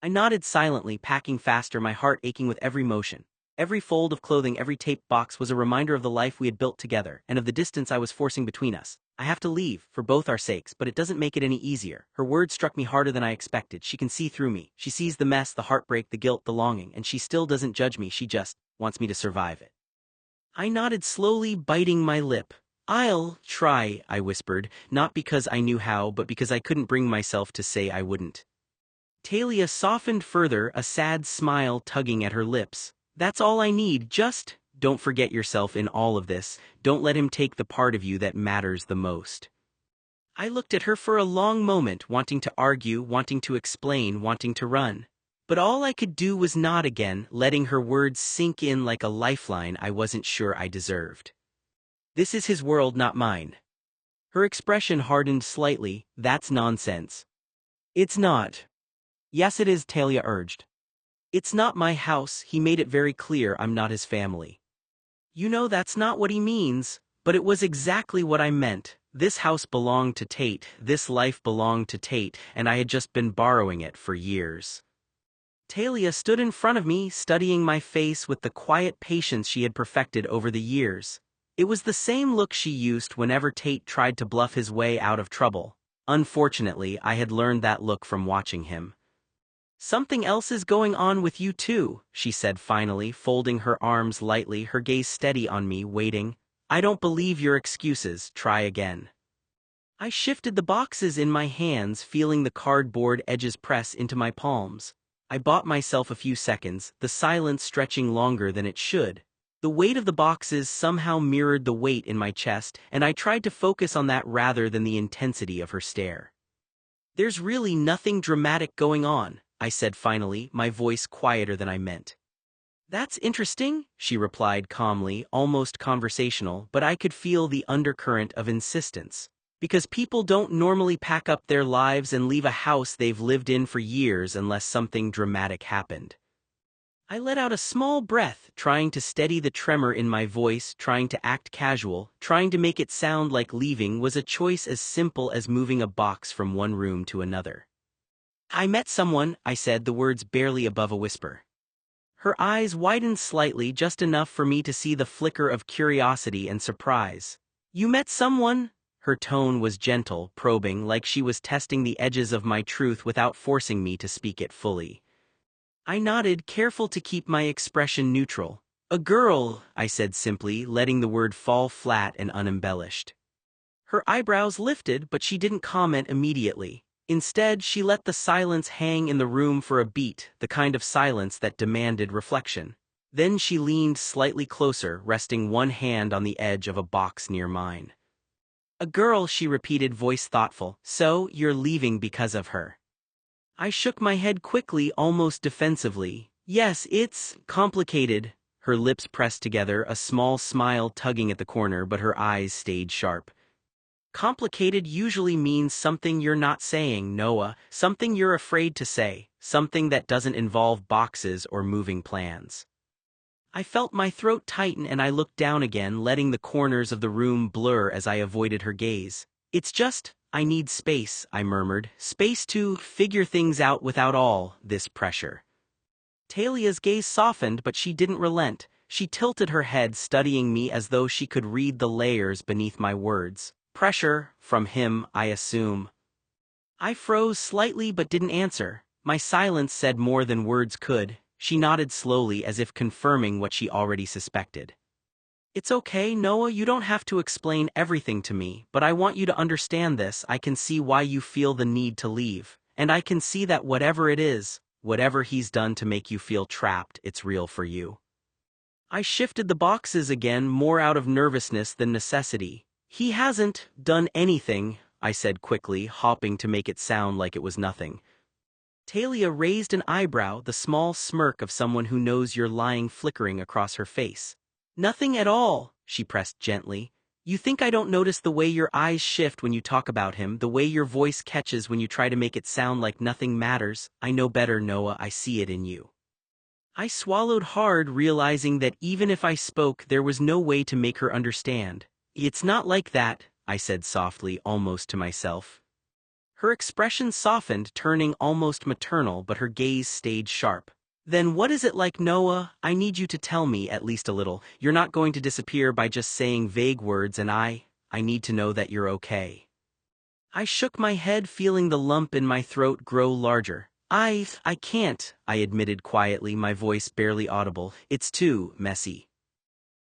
I nodded silently, packing faster, my heart aching with every motion. Every fold of clothing, every taped box was a reminder of the life we had built together, and of the distance I was forcing between us. I have to leave, for both our sakes, but it doesn't make it any easier. Her words struck me harder than I expected. She can see through me. She sees the mess, the heartbreak, the guilt, the longing, and she still doesn't judge me. She just wants me to survive it. I nodded slowly, biting my lip. I'll try, I whispered, not because I knew how, but because I couldn't bring myself to say I wouldn't. Talia softened further, a sad smile tugging at her lips. That's all I need, just don't forget yourself in all of this. Don't let him take the part of you that matters the most. I looked at her for a long moment, wanting to argue, wanting to explain, wanting to run. But all I could do was nod again, letting her words sink in like a lifeline I wasn't sure I deserved. This is his world, not mine. Her expression hardened slightly. That's nonsense. It's not. Yes, it is, Talia urged. It's not my house. He made it very clear I'm not his family. You know that's not what he means, but it was exactly what I meant. This house belonged to Tate, this life belonged to Tate, and I had just been borrowing it for years. Talia stood in front of me, studying my face with the quiet patience she had perfected over the years. It was the same look she used whenever Tate tried to bluff his way out of trouble. Unfortunately, I had learned that look from watching him. Something else is going on with you too, she said finally, folding her arms lightly, her gaze steady on me, waiting. I don't believe your excuses, try again. I shifted the boxes in my hands, feeling the cardboard edges press into my palms. I bought myself a few seconds, the silence stretching longer than it should. The weight of the boxes somehow mirrored the weight in my chest, and I tried to focus on that rather than the intensity of her stare. There's really nothing dramatic going on, I said finally, my voice quieter than I meant. That's interesting, she replied calmly, almost conversational, but I could feel the undercurrent of insistence. Because people don't normally pack up their lives and leave a house they've lived in for years unless something dramatic happened. I let out a small breath, trying to steady the tremor in my voice, trying to act casual, trying to make it sound like leaving was a choice as simple as moving a box from one room to another. I met someone, I said, the words barely above a whisper. Her eyes widened slightly, just enough for me to see the flicker of curiosity and surprise. You met someone? Her tone was gentle, probing, like she was testing the edges of my truth without forcing me to speak it fully. I nodded, careful to keep my expression neutral. A girl, I said simply, letting the word fall flat and unembellished. Her eyebrows lifted, but she didn't comment immediately. Instead, she let the silence hang in the room for a beat, the kind of silence that demanded reflection. Then she leaned slightly closer, resting one hand on the edge of a box near mine. A girl, she repeated, voice thoughtful. So, you're leaving because of her? I shook my head quickly, almost defensively. Yes, it's complicated. Her lips pressed together, a small smile tugging at the corner, but her eyes stayed sharp. Complicated usually means something you're not saying, Noah, something you're afraid to say, something that doesn't involve boxes or moving plans. I felt my throat tighten and I looked down again, letting the corners of the room blur as I avoided her gaze. It's just, I need space, I murmured, space to figure things out without all this pressure. Talia's gaze softened, but she didn't relent. She tilted her head, studying me as though she could read the layers beneath my words. Pressure, from him, I assume. I froze slightly but didn't answer. My silence said more than words could. She nodded slowly as if confirming what she already suspected. It's okay, Noah, you don't have to explain everything to me, but I want you to understand this. I can see why you feel the need to leave, and I can see that whatever it is, whatever he's done to make you feel trapped, it's real for you. I shifted the boxes again, more out of nervousness than necessity. He hasn't done anything, I said quickly, hopping to make it sound like it was nothing. Talia raised an eyebrow, the small smirk of someone who knows you're lying flickering across her face. Nothing at all, she pressed gently. You think I don't notice the way your eyes shift when you talk about him, the way your voice catches when you try to make it sound like nothing matters? I know better, Noah, I see it in you. I swallowed hard, realizing that even if I spoke, there was no way to make her understand. It's not like that, I said softly, almost to myself. Her expression softened, turning almost maternal, but her gaze stayed sharp. Then what is it like, Noah? I need you to tell me at least a little. You're not going to disappear by just saying vague words, and I need to know that you're okay. I shook my head, feeling the lump in my throat grow larger. I can't, I admitted quietly, my voice barely audible. It's too messy.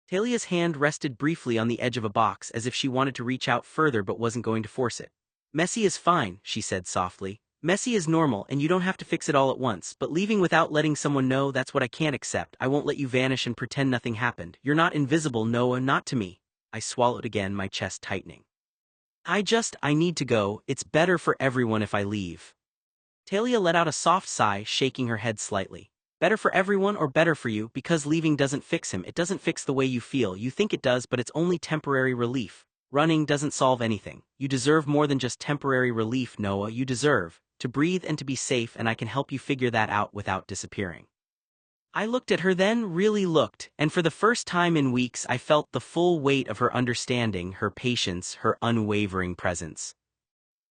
Talia's hand rested briefly on the edge of a box, as if she wanted to reach out further but wasn't going to force it. Messy is fine, she said softly. Messy is normal, and you don't have to fix it all at once, but leaving without letting someone know, that's what I can't accept. I won't let you vanish and pretend nothing happened. You're not invisible, Noah, not to me. I swallowed again, my chest tightening. I need to go. It's better for everyone if I leave. Talia let out a soft sigh, shaking her head slightly. Better for everyone or better for you, because leaving doesn't fix him. It doesn't fix the way you feel. You think it does, but it's only temporary relief. Running doesn't solve anything. You deserve more than just temporary relief, Noah. You deserve to breathe and to be safe, and I can help you figure that out without disappearing. I looked at her then, really looked, and for the first time in weeks I felt the full weight of her understanding, her patience, her unwavering presence.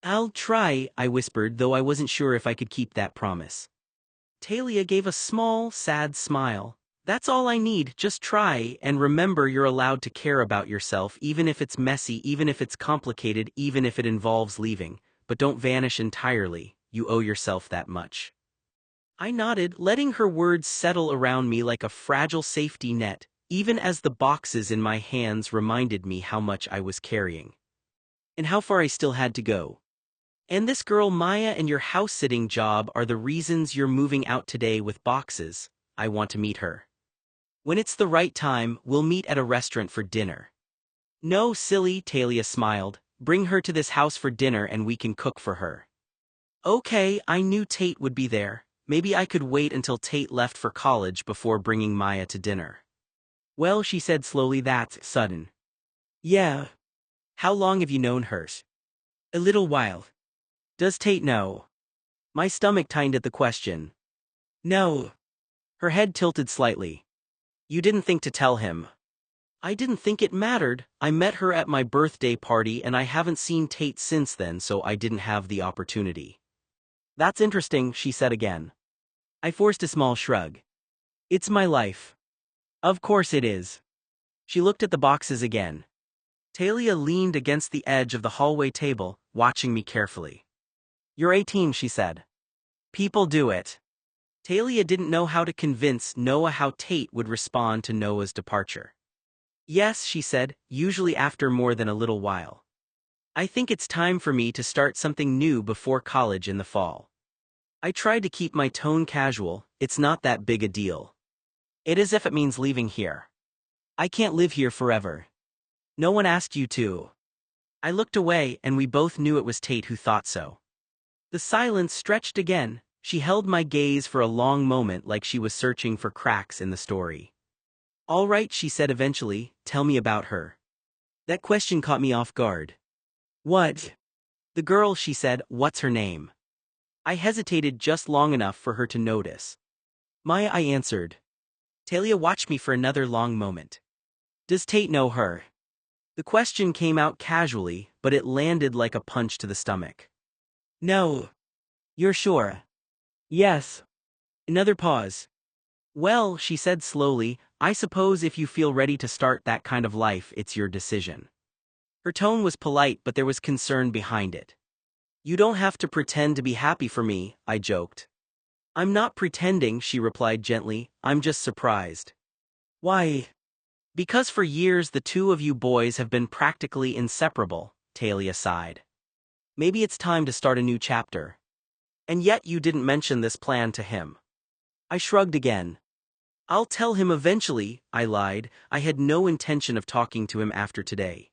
I'll try, I whispered, though I wasn't sure if I could keep that promise. Talia gave a small, sad smile. That's all I need, just try, and remember you're allowed to care about yourself, even if it's messy, even if it's complicated, even if it involves leaving. But don't vanish entirely, you owe yourself that much. I nodded, letting her words settle around me like a fragile safety net, even as the boxes in my hands reminded me how much I was carrying. And how far I still had to go. And this girl Maya and your house-sitting job are the reasons you're moving out today with boxes. I want to meet her. When it's the right time, we'll meet at a restaurant for dinner. No, silly, Talia smiled. Bring her to this house for dinner and we can cook for her. Okay, I knew Tate would be there. Maybe I could wait until Tate left for college before bringing Maya to dinner. Well, she said slowly, that's sudden. Yeah. How long have you known her? A little while. Does Tate know? My stomach tightened at the question. No. Her head tilted slightly. You didn't think to tell him. I didn't think it mattered. I met her at my birthday party and I haven't seen Tate since then, so I didn't have the opportunity. That's interesting, she said again. I forced a small shrug. It's my life. Of course it is. She looked at the boxes again. Talia leaned against the edge of the hallway table, watching me carefully. You're 18, she said. People do it. Talia didn't know how to convince Noah how Tate would respond to Noah's departure. Yes, she said, usually after more than a little while. I think it's time for me to start something new before college in the fall. I tried to keep my tone casual. It's not that big a deal. It is if it means leaving here. I can't live here forever. No one asked you to. I looked away and we both knew it was Tate who thought so. The silence stretched again. She held my gaze for a long moment like she was searching for cracks in the story. All right, she said eventually, tell me about her. That question caught me off guard. What? The girl, she said, what's her name? I hesitated just long enough for her to notice. Maya, I answered. Talia watched me for another long moment. Does Tate know her? The question came out casually, but it landed like a punch to the stomach. No. You're sure? Yes. Another pause. Well, she said slowly, I suppose if you feel ready to start that kind of life, it's your decision. Her tone was polite, but there was concern behind it. You don't have to pretend to be happy for me, I joked. I'm not pretending, she replied gently, I'm just surprised. Why? Because for years the two of you boys have been practically inseparable, Talia sighed. Maybe it's time to start a new chapter. And yet you didn't mention this plan to him. I shrugged again. I'll tell him eventually, I lied. I had no intention of talking to him after today.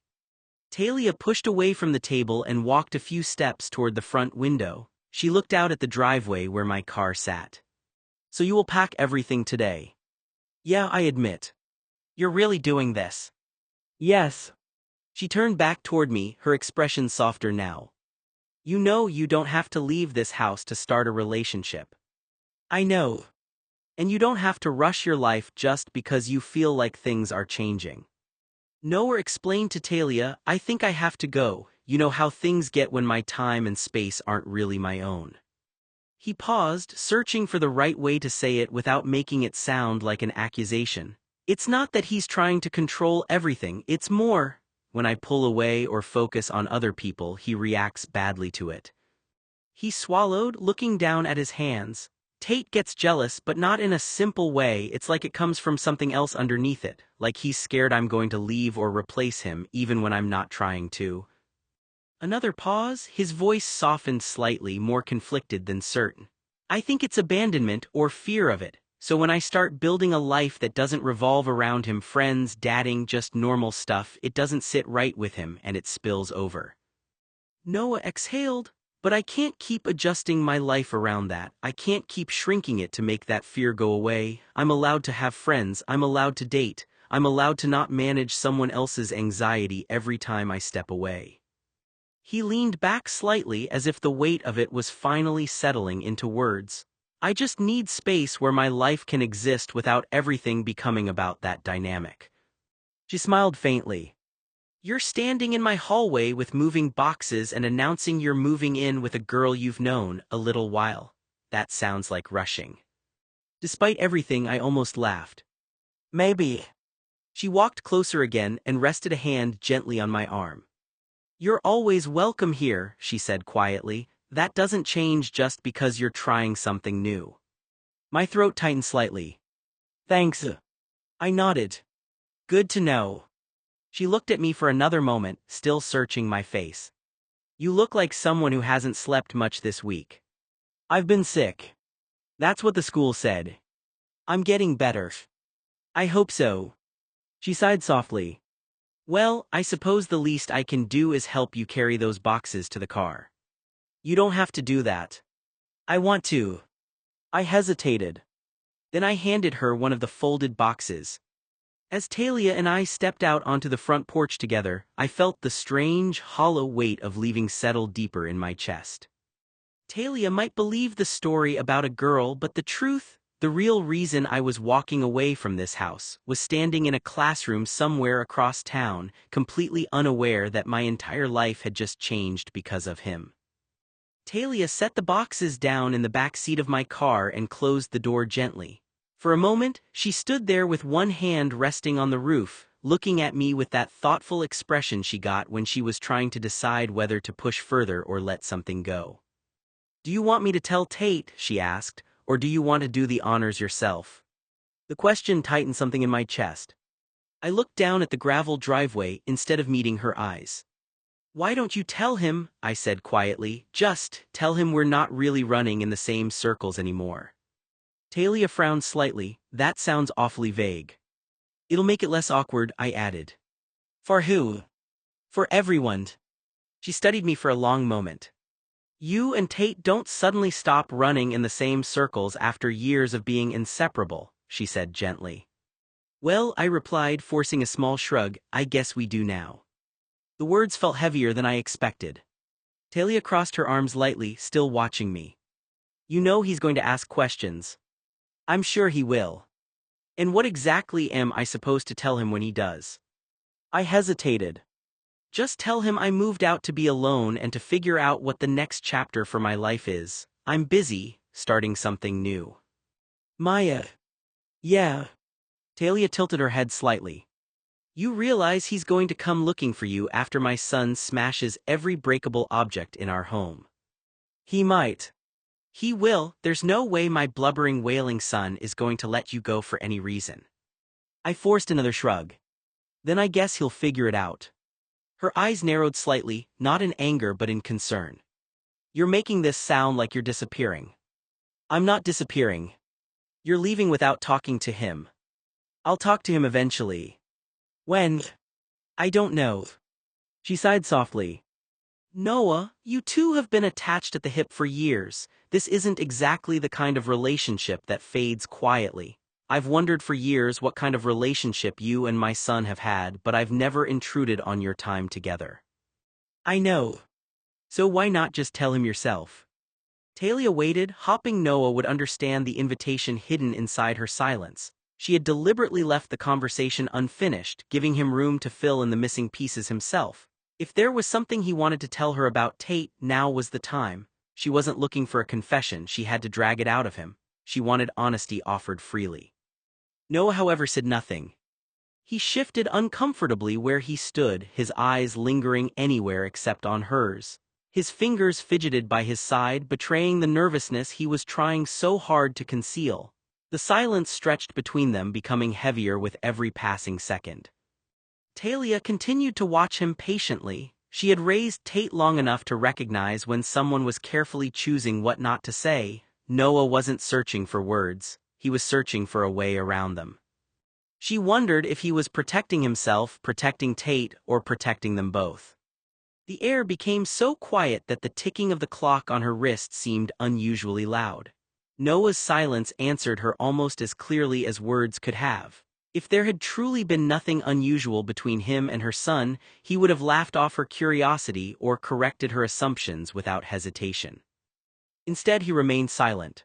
Talia pushed away from the table and walked a few steps toward the front window. She looked out at the driveway where my car sat. So you will pack everything today? Yeah, I admit. You're really doing this? Yes. She turned back toward me, her expression softer now. You know you don't have to leave this house to start a relationship. I know. And you don't have to rush your life just because you feel like things are changing. Noah explained to Talia, I think I have to go, you know how things get when my time and space aren't really my own. He paused, searching for the right way to say it without making it sound like an accusation. It's not that he's trying to control everything, it's more, when I pull away or focus on other people, he reacts badly to it. He swallowed, looking down at his hands. Tate gets jealous, but not in a simple way. It's like it comes from something else underneath it, like he's scared I'm going to leave or replace him even when I'm not trying to. Another pause, his voice softened slightly, more conflicted than certain. I think it's abandonment or fear of it. So when I start building a life that doesn't revolve around him, friends, dating, just normal stuff, it doesn't sit right with him and it spills over. Noah exhaled. But I can't keep adjusting my life around that. I can't keep shrinking it to make that fear go away. I'm allowed to have friends. I'm allowed to date. I'm allowed to not manage someone else's anxiety every time I step away. He leaned back slightly as if the weight of it was finally settling into words. I just need space where my life can exist without everything becoming about that dynamic. She smiled faintly. You're standing in my hallway with moving boxes and announcing you're moving in with a girl you've known a little while. That sounds like rushing. Despite everything, I almost laughed. Maybe. She walked closer again and rested a hand gently on my arm. You're always welcome here, she said quietly. That doesn't change just because you're trying something new. My throat tightened slightly. Thanks. I nodded. Good to know. She looked at me for another moment, still searching my face. You look like someone who hasn't slept much this week. I've been sick. That's what the school said. I'm getting better. I hope so. She sighed softly. Well, I suppose the least I can do is help you carry those boxes to the car. You don't have to do that. I want to. I hesitated. Then I handed her one of the folded boxes. As Talia and I stepped out onto the front porch together, I felt the strange, hollow weight of leaving settle deeper in my chest. Talia might believe the story about a girl, but the truth, the real reason I was walking away from this house, was standing in a classroom somewhere across town, completely unaware that my entire life had just changed because of him. Talia set the boxes down in the back seat of my car and closed the door gently. For a moment, she stood there with one hand resting on the roof, looking at me with that thoughtful expression she got when she was trying to decide whether to push further or let something go. Do you want me to tell Tate, she asked, or do you want to do the honors yourself? The question tightened something in my chest. I looked down at the gravel driveway instead of meeting her eyes. Why don't you tell him, I said quietly, just tell him we're not really running in the same circles anymore. Talia frowned slightly. That sounds awfully vague. It'll make it less awkward, I added. For who? For everyone. She studied me for a long moment. You and Tate don't suddenly stop running in the same circles after years of being inseparable, she said gently. Well, I replied, forcing a small shrug, I guess we do now. The words felt heavier than I expected. Talia crossed her arms lightly, still watching me. You know he's going to ask questions. I'm sure he will. And what exactly am I supposed to tell him when he does? I hesitated. Just tell him I moved out to be alone and to figure out what the next chapter for my life is. I'm busy, starting something new. Maya. Yeah. Talia tilted her head slightly. You realize he's going to come looking for you after my son smashes every breakable object in our home. He might. He will. There's no way my blubbering, wailing son is going to let you go for any reason. I forced another shrug. Then I guess he'll figure it out. Her eyes narrowed slightly, not in anger but in concern. You're making this sound like you're disappearing. I'm not disappearing. You're leaving without talking to him. I'll talk to him eventually. When? I don't know. She sighed softly. Noah, you two have been attached at the hip for years. This isn't exactly the kind of relationship that fades quietly. I've wondered for years what kind of relationship you and my son have had, but I've never intruded on your time together. I know. So why not just tell him yourself? Talia waited, hoping Noah would understand the invitation hidden inside her silence. She had deliberately left the conversation unfinished, giving him room to fill in the missing pieces himself. If there was something he wanted to tell her about Tate, now was the time. She wasn't looking for a confession, she had to drag it out of him. She wanted honesty offered freely. Noah, however, said nothing. He shifted uncomfortably where he stood, his eyes lingering anywhere except on hers. His fingers fidgeted by his side, betraying the nervousness he was trying so hard to conceal. The silence stretched between them, becoming heavier with every passing second. Talia continued to watch him patiently. She had raised Tate long enough to recognize when someone was carefully choosing what not to say. Noah wasn't searching for words, he was searching for a way around them. She wondered if he was protecting himself, protecting Tate, or protecting them both. The air became so quiet that the ticking of the clock on her wrist seemed unusually loud. Noah's silence answered her almost as clearly as words could have. If there had truly been nothing unusual between him and her son, he would have laughed off her curiosity or corrected her assumptions without hesitation. Instead, he remained silent.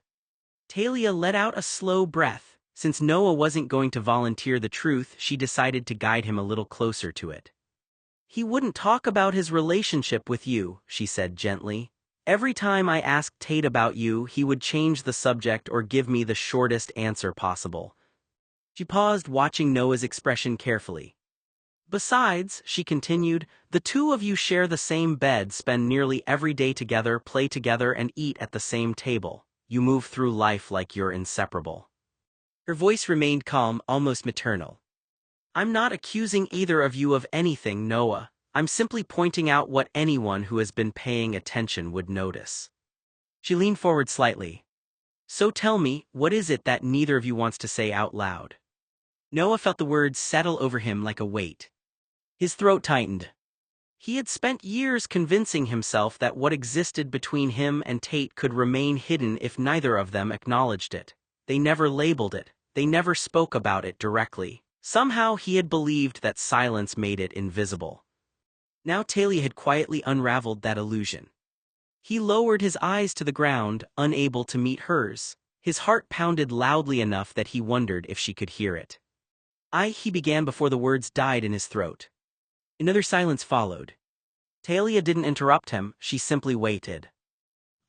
Talia let out a slow breath. Since Noah wasn't going to volunteer the truth, she decided to guide him a little closer to it. He wouldn't talk about his relationship with you, she said gently. Every time I asked Tate about you, he would change the subject or give me the shortest answer possible. She paused, watching Noah's expression carefully. Besides, she continued, the two of you share the same bed, spend nearly every day together, play together, and eat at the same table. You move through life like you're inseparable. Her voice remained calm, almost maternal. I'm not accusing either of you of anything, Noah. I'm simply pointing out what anyone who has been paying attention would notice. She leaned forward slightly. So tell me, what is it that neither of you wants to say out loud? Noah felt the words settle over him like a weight. His throat tightened. He had spent years convincing himself that what existed between him and Tate could remain hidden if neither of them acknowledged it. They never labeled it. They never spoke about it directly. Somehow he had believed that silence made it invisible. Now Talia had quietly unraveled that illusion. He lowered his eyes to the ground, unable to meet hers. His heart pounded loudly enough that he wondered if she could hear it. He began before the words died in his throat. Another silence followed. Talia didn't interrupt him, she simply waited.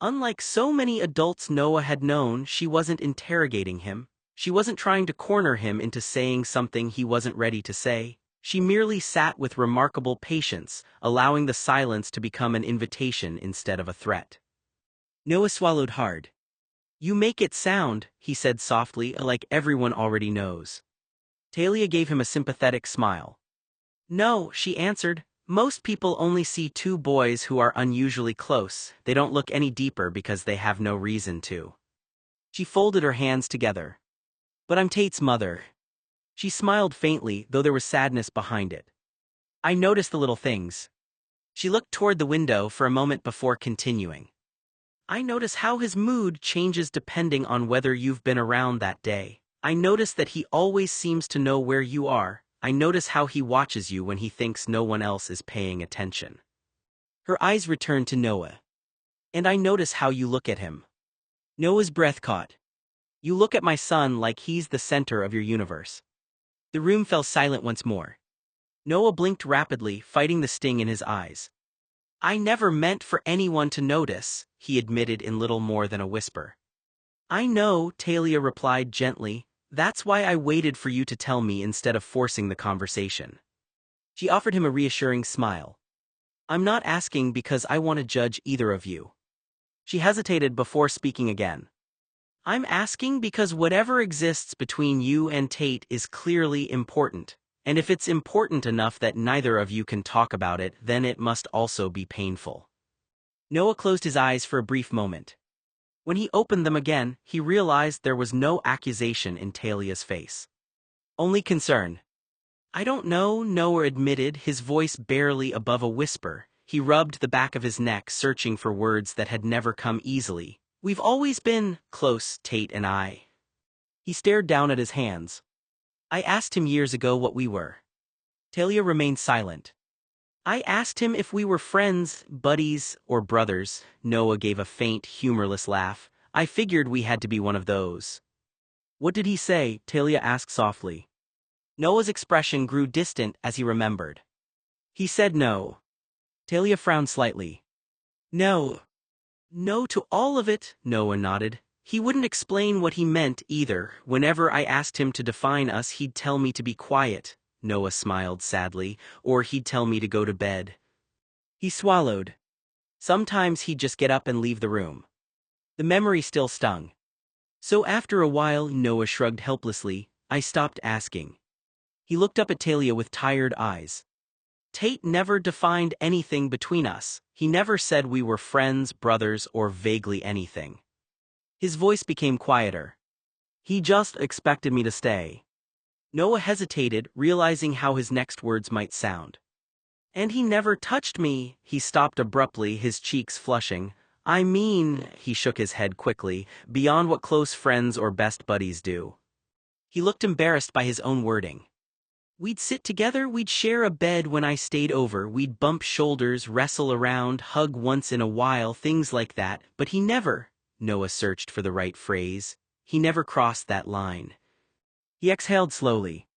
Unlike so many adults Noah had known, she wasn't interrogating him. She wasn't trying to corner him into saying something he wasn't ready to say. She merely sat with remarkable patience, allowing the silence to become an invitation instead of a threat. Noah swallowed hard. You make it sound, he said softly, like everyone already knows. Talia gave him a sympathetic smile. No, she answered. Most people only see two boys who are unusually close. They don't look any deeper because they have no reason to. She folded her hands together. But I'm Tate's mother. She smiled faintly, though there was sadness behind it. I noticed the little things. She looked toward the window for a moment before continuing. I notice how his mood changes depending on whether you've been around that day. I notice that he always seems to know where you are. I notice how he watches you when he thinks no one else is paying attention. Her eyes returned to Noah. And I notice how you look at him. Noah's breath caught. You look at my son like he's the center of your universe. The room fell silent once more. Noah blinked rapidly, fighting the sting in his eyes. I never meant for anyone to notice, he admitted in little more than a whisper. I know, Talia replied gently. That's why I waited for you to tell me instead of forcing the conversation. She offered him a reassuring smile. I'm not asking because I want to judge either of you. She hesitated before speaking again. I'm asking because whatever exists between you and Tate is clearly important, and if it's important enough that neither of you can talk about it, then it must also be painful. Noah closed his eyes for a brief moment. When he opened them again, he realized there was no accusation in Talia's face. Only concern. I don't know, Noah admitted, his voice barely above a whisper. He rubbed the back of his neck, searching for words that had never come easily. We've always been close, Tate and I. He stared down at his hands. I asked him years ago what we were. Talia remained silent. I asked him if we were friends, buddies, or brothers. Noah gave a faint, humorless laugh. I figured we had to be one of those. What did he say? Talia asked softly. Noah's expression grew distant as he remembered. He said no. Talia frowned slightly. No. No to all of it, Noah nodded. He wouldn't explain what he meant either. Whenever I asked him to define us, he'd tell me to be quiet. Noah smiled sadly, or he'd tell me to go to bed. He swallowed. Sometimes he'd just get up and leave the room. The memory still stung. So after a while, Noah shrugged helplessly, I stopped asking. He looked up at Talia with tired eyes. Tate never defined anything between us. He never said we were friends, brothers, or vaguely anything. His voice became quieter. He just expected me to stay. Noah hesitated, realizing how his next words might sound. And he never touched me. He stopped abruptly, his cheeks flushing. I mean, he shook his head quickly, beyond what close friends or best buddies do. He looked embarrassed by his own wording. We'd sit together, we'd share a bed when I stayed over, we'd bump shoulders, wrestle around, hug once in a while, things like that, but he never, Noah searched for the right phrase, he never crossed that line. He exhaled slowly.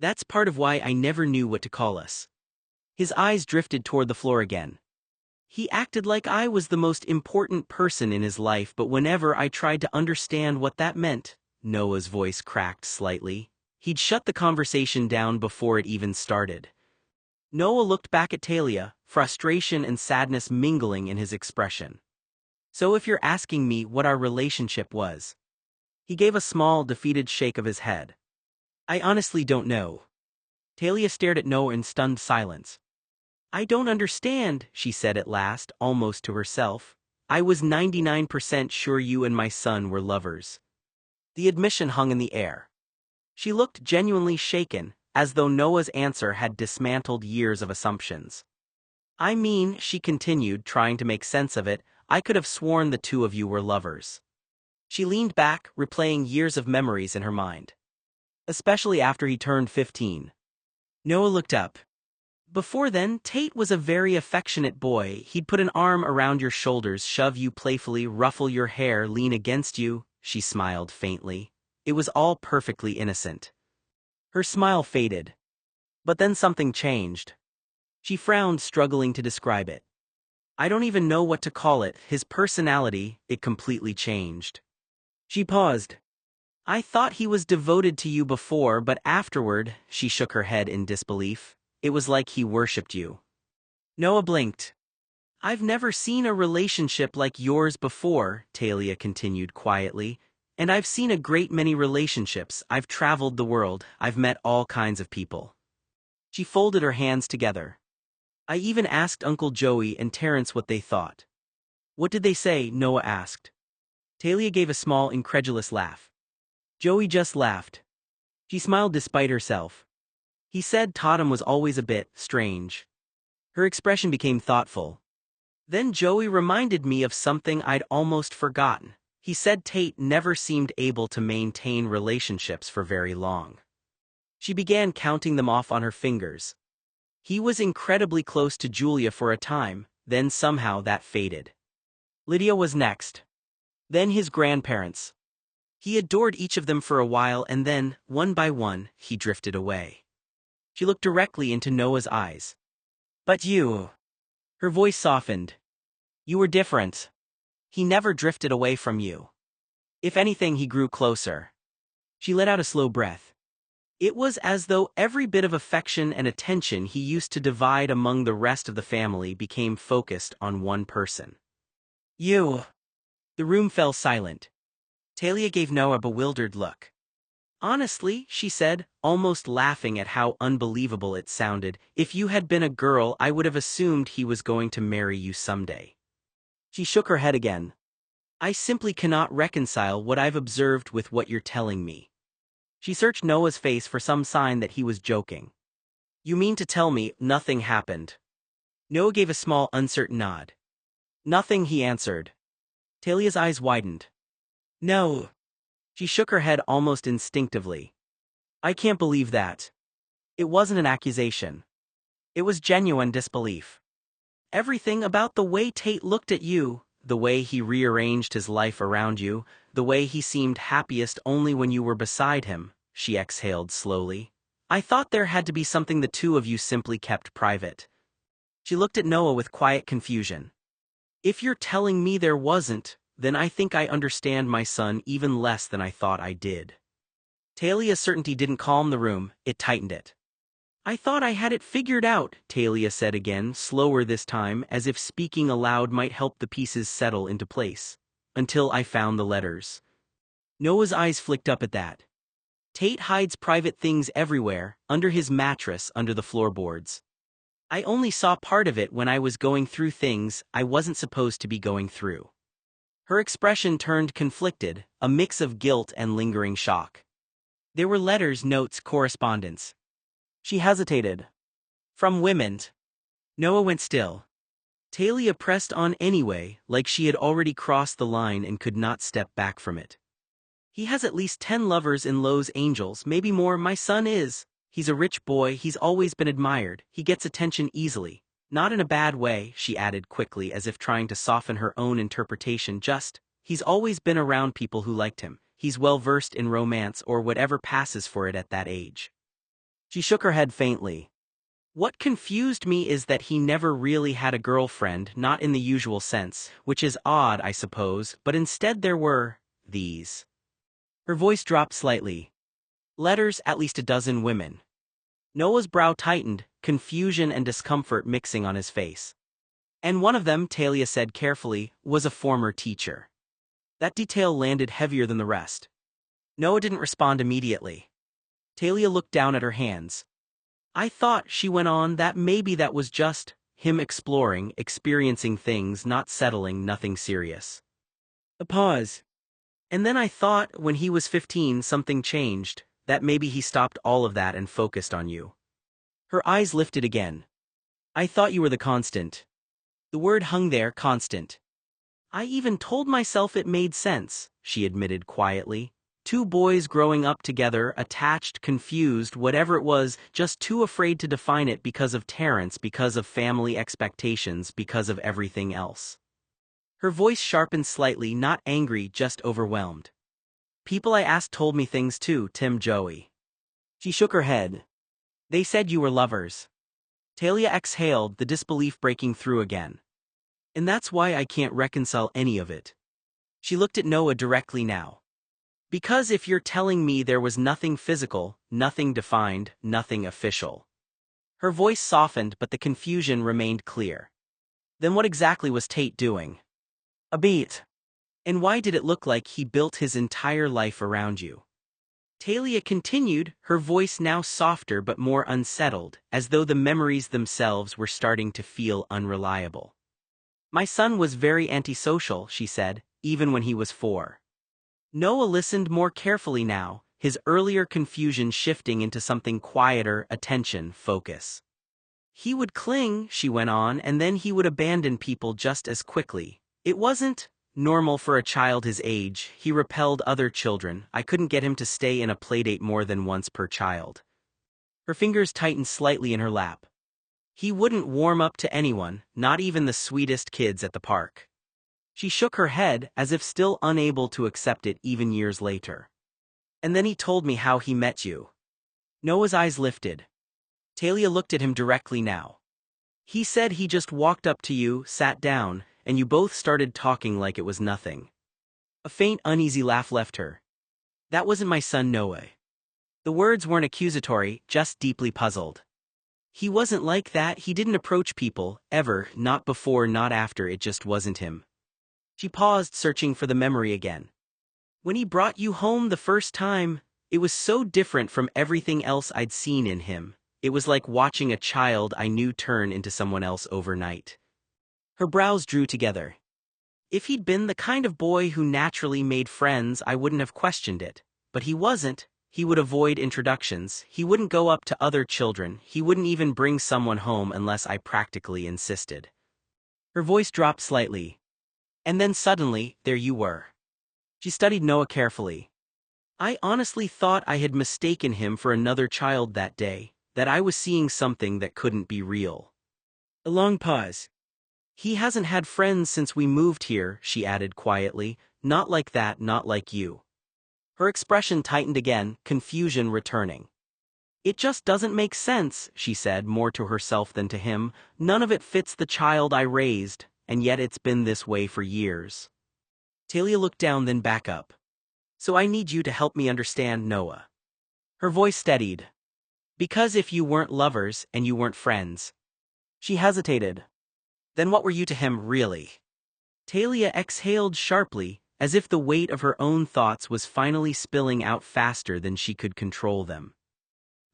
That's part of why I never knew what to call us. His eyes drifted toward the floor again. He acted like I was the most important person in his life, but whenever I tried to understand what that meant, Noah's voice cracked slightly. He'd shut the conversation down before it even started. Noah looked back at Talia, frustration and sadness mingling in his expression. So if you're asking me what our relationship was. He gave a small, defeated shake of his head. I honestly don't know. Talia stared at Noah in stunned silence. I don't understand, she said at last, almost to herself. I was 99% sure you and my son were lovers. The admission hung in the air. She looked genuinely shaken, as though Noah's answer had dismantled years of assumptions. I mean, she continued, trying to make sense of it, I could have sworn the two of you were lovers. She leaned back, replaying years of memories in her mind. Especially after he turned 15. Noah looked up. Before then, Tate was a very affectionate boy. He'd put an arm around your shoulders, shove you playfully, ruffle your hair, lean against you. She smiled faintly. It was all perfectly innocent. Her smile faded. But then something changed. She frowned, struggling to describe it. I don't even know what to call it. His personality, it completely changed. She paused. I thought he was devoted to you before, but afterward, she shook her head in disbelief. It was like he worshipped you. Noah blinked. I've never seen a relationship like yours before, Talia continued quietly. And I've seen a great many relationships. I've traveled the world. I've met all kinds of people. She folded her hands together. I even asked Uncle Joey and Terrence what they thought. What did they say? Noah asked. Talia gave a small, incredulous laugh. Joey just laughed. She smiled despite herself. He said Tatum was always a bit strange. Her expression became thoughtful. Then Joey reminded me of something I'd almost forgotten. He said Tate never seemed able to maintain relationships for very long. She began counting them off on her fingers. He was incredibly close to Julia for a time, then somehow that faded. Lydia was next. Then his grandparents. He adored each of them for a while and then, one by one, he drifted away. She looked directly into Noah's eyes. But you. Her voice softened. You were different. He never drifted away from you. If anything, he grew closer. She let out a slow breath. It was as though every bit of affection and attention he used to divide among the rest of the family became focused on one person. You. The room fell silent. Talia gave Noah a bewildered look. Honestly, she said, almost laughing at how unbelievable it sounded, if you had been a girl, I would have assumed he was going to marry you someday. She shook her head again. I simply cannot reconcile what I've observed with what you're telling me. She searched Noah's face for some sign that he was joking. You mean to tell me nothing happened? Noah gave a small, uncertain nod. Nothing, he answered. Talia's eyes widened. No. She shook her head almost instinctively. I can't believe that. It wasn't an accusation. It was genuine disbelief. Everything about the way Tate looked at you, the way he rearranged his life around you, the way he seemed happiest only when you were beside him, she exhaled slowly. I thought there had to be something the two of you simply kept private. She looked at Noah with quiet confusion. If you're telling me there wasn't, then I think I understand my son even less than I thought I did. Talia's certainty didn't calm the room, it tightened it. I thought I had it figured out, Talia said again, slower this time, as if speaking aloud might help the pieces settle into place. Until I found the letters. Noah's eyes flicked up at that. Tate hides private things everywhere, under his mattress, under the floorboards. I only saw part of it when I was going through things I wasn't supposed to be going through. Her expression turned conflicted, a mix of guilt and lingering shock. There were letters, notes, correspondence. She hesitated. From women. Noah went still. Talia pressed on anyway, like she had already crossed the line and could not step back from it. He has at least 10 lovers in Los Angeles, maybe more. My son is. He's a rich boy, he's always been admired, he gets attention easily. Not in a bad way, she added quickly as if trying to soften her own interpretation. He's always been around people who liked him. He's well versed in romance or whatever passes for it at that age. She shook her head faintly. What confused me is that he never really had a girlfriend, not in the usual sense, which is odd, I suppose, but instead there were these. Her voice dropped slightly. Letters, at least a dozen women. Noah's brow tightened, confusion and discomfort mixing on his face. And one of them, Talia said carefully, was a former teacher. That detail landed heavier than the rest. Noah didn't respond immediately. Talia looked down at her hands. I thought, she went on, that maybe that was just him exploring, experiencing things, not settling, nothing serious. A pause. And then I thought, when he was 15, something changed, that maybe he stopped all of that and focused on you. Her eyes lifted again. I thought you were the constant. The word hung there, constant. I even told myself it made sense, she admitted quietly. 2 boys growing up together, attached, confused, whatever it was, just too afraid to define it because of Terrence, because of family expectations, because of everything else. Her voice sharpened slightly, not angry, just overwhelmed. People I asked told me things too, Tim, Joey. She shook her head. They said you were lovers. Talia exhaled, the disbelief breaking through again. And that's why I can't reconcile any of it. She looked at Noah directly now. Because if you're telling me there was nothing physical, nothing defined, nothing official. Her voice softened, but the confusion remained clear. Then what exactly was Tate doing? A beat. And why did it look like he built his entire life around you? Talia continued, her voice now softer but more unsettled, as though the memories themselves were starting to feel unreliable. My son was very antisocial, she said, even when he was 4. Noah listened more carefully now, his earlier confusion shifting into something quieter, attention, focus. He would cling, she went on, and then he would abandon people just as quickly. It wasn't normal for a child his age. He repelled other children. I couldn't get him to stay in a playdate more than once per child. Her fingers tightened slightly in her lap. He wouldn't warm up to anyone, not even the sweetest kids at the park. She shook her head, as if still unable to accept it even years later. And then he told me how he met you. Noah's eyes lifted. Talia looked at him directly now. He said he just walked up to you, sat down, and you both started talking like it was nothing. A faint, uneasy laugh left her. That wasn't my son Noah. The words weren't accusatory, just deeply puzzled. He wasn't like that, he didn't approach people, ever, not before, not after, it just wasn't him. She paused, searching for the memory again. When he brought you home the first time, it was so different from everything else I'd seen in him. It was like watching a child I knew turn into someone else overnight. Her brows drew together. If he'd been the kind of boy who naturally made friends, I wouldn't have questioned it. But he wasn't. He would avoid introductions, he wouldn't go up to other children, he wouldn't even bring someone home unless I practically insisted. Her voice dropped slightly. And then suddenly, there you were. She studied Noah carefully. I honestly thought I had mistaken him for another child that day, that I was seeing something that couldn't be real. A long pause. He hasn't had friends since we moved here, she added quietly, not like that, not like you. Her expression tightened again, confusion returning. It just doesn't make sense, she said, more to herself than to him. None of it fits the child I raised, and yet it's been this way for years. Talia looked down, then back up. So I need you to help me understand Noah. Her voice steadied. Because if you weren't lovers and you weren't friends. She hesitated. Then what were you to him, really? Talia exhaled sharply, as if the weight of her own thoughts was finally spilling out faster than she could control them.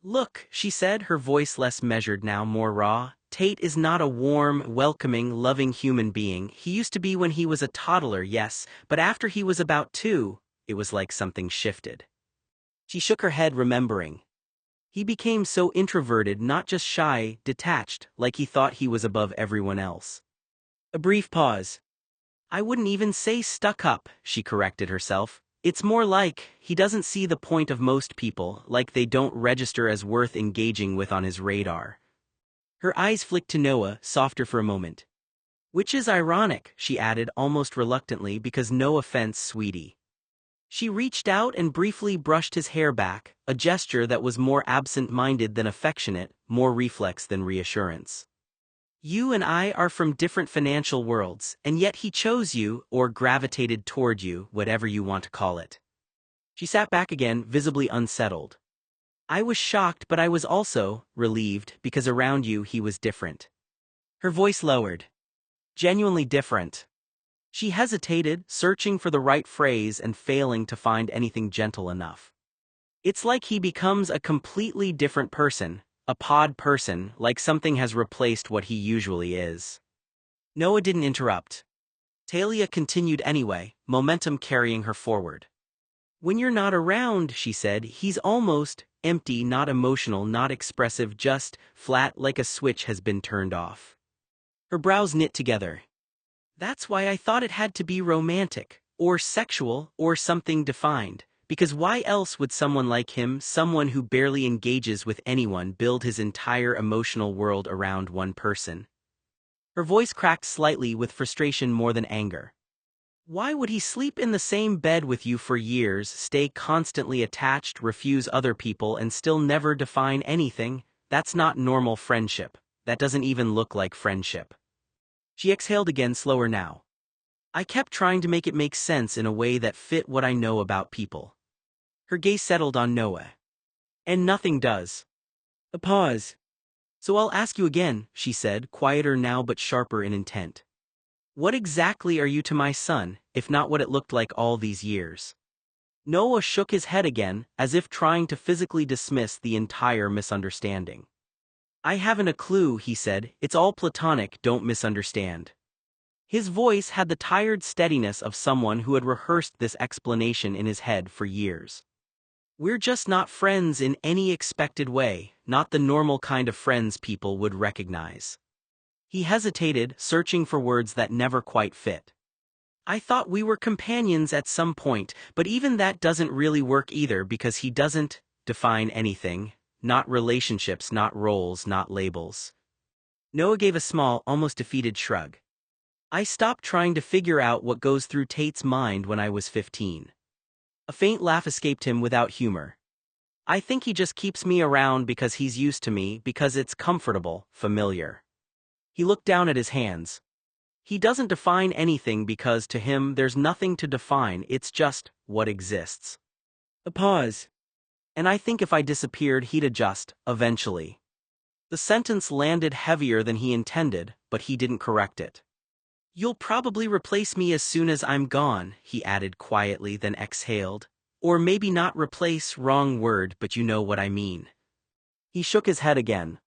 Look, she said, her voice less measured now, more raw. Tate is not a warm, welcoming, loving human being. He used to be when he was a toddler, yes, but after he was about 2, it was like something shifted. She shook her head, remembering. He became so introverted, not just shy, detached, like he thought he was above everyone else. A brief pause. I wouldn't even say stuck up, she corrected herself. It's more like, he doesn't see the point of most people, like they don't register as worth engaging with on his radar. Her eyes flicked to Noah, softer for a moment. Which is ironic, she added almost reluctantly, because no offense, sweetie. She reached out and briefly brushed his hair back, a gesture that was more absent-minded than affectionate, more reflex than reassurance. You and I are from different financial worlds, and yet he chose you, or gravitated toward you, whatever you want to call it. She sat back again, visibly unsettled. I was shocked, but I was also relieved, because around you he was different. Her voice lowered. Genuinely different. She hesitated, searching for the right phrase and failing to find anything gentle enough. It's like he becomes a completely different person. A pod person, like something has replaced what he usually is. Noah didn't interrupt. Talia continued anyway, momentum carrying her forward. When you're not around, she said, he's almost empty, not emotional, not expressive, just flat, like a switch has been turned off. Her brows knit together. That's why I thought it had to be romantic, or sexual, or something defined. Because why else would someone like him, someone who barely engages with anyone, build his entire emotional world around one person? Her voice cracked slightly with frustration more than anger. Why would he sleep in the same bed with you for years, stay constantly attached, refuse other people, and still never define anything? That's not normal friendship. That doesn't even look like friendship. She exhaled again, slower now. I kept trying to make it make sense in a way that fit what I know about people. Her gaze settled on Noah. And nothing does. A pause. So I'll ask you again, she said, quieter now but sharper in intent. What exactly are you to my son, if not what it looked like all these years? Noah shook his head again, as if trying to physically dismiss the entire misunderstanding. I haven't a clue, he said, it's all platonic, don't misunderstand. His voice had the tired steadiness of someone who had rehearsed this explanation in his head for years. We're just not friends in any expected way, not the normal kind of friends people would recognize. He hesitated, searching for words that never quite fit. I thought we were companions at some point, but even that doesn't really work either because he doesn't define anything, not relationships, not roles, not labels. Noah gave a small, almost defeated shrug. I stopped trying to figure out what goes through Tate's mind when I was 15. A faint laugh escaped him without humor. I think he just keeps me around because he's used to me, because it's comfortable, familiar. He looked down at his hands. He doesn't define anything because to him there's nothing to define, it's just what exists. A pause. And I think if I disappeared he'd adjust, eventually. The sentence landed heavier than he intended, but he didn't correct it. You'll probably replace me as soon as I'm gone, he added quietly, then exhaled. Or maybe not replace, wrong word, but you know what I mean. He shook his head again.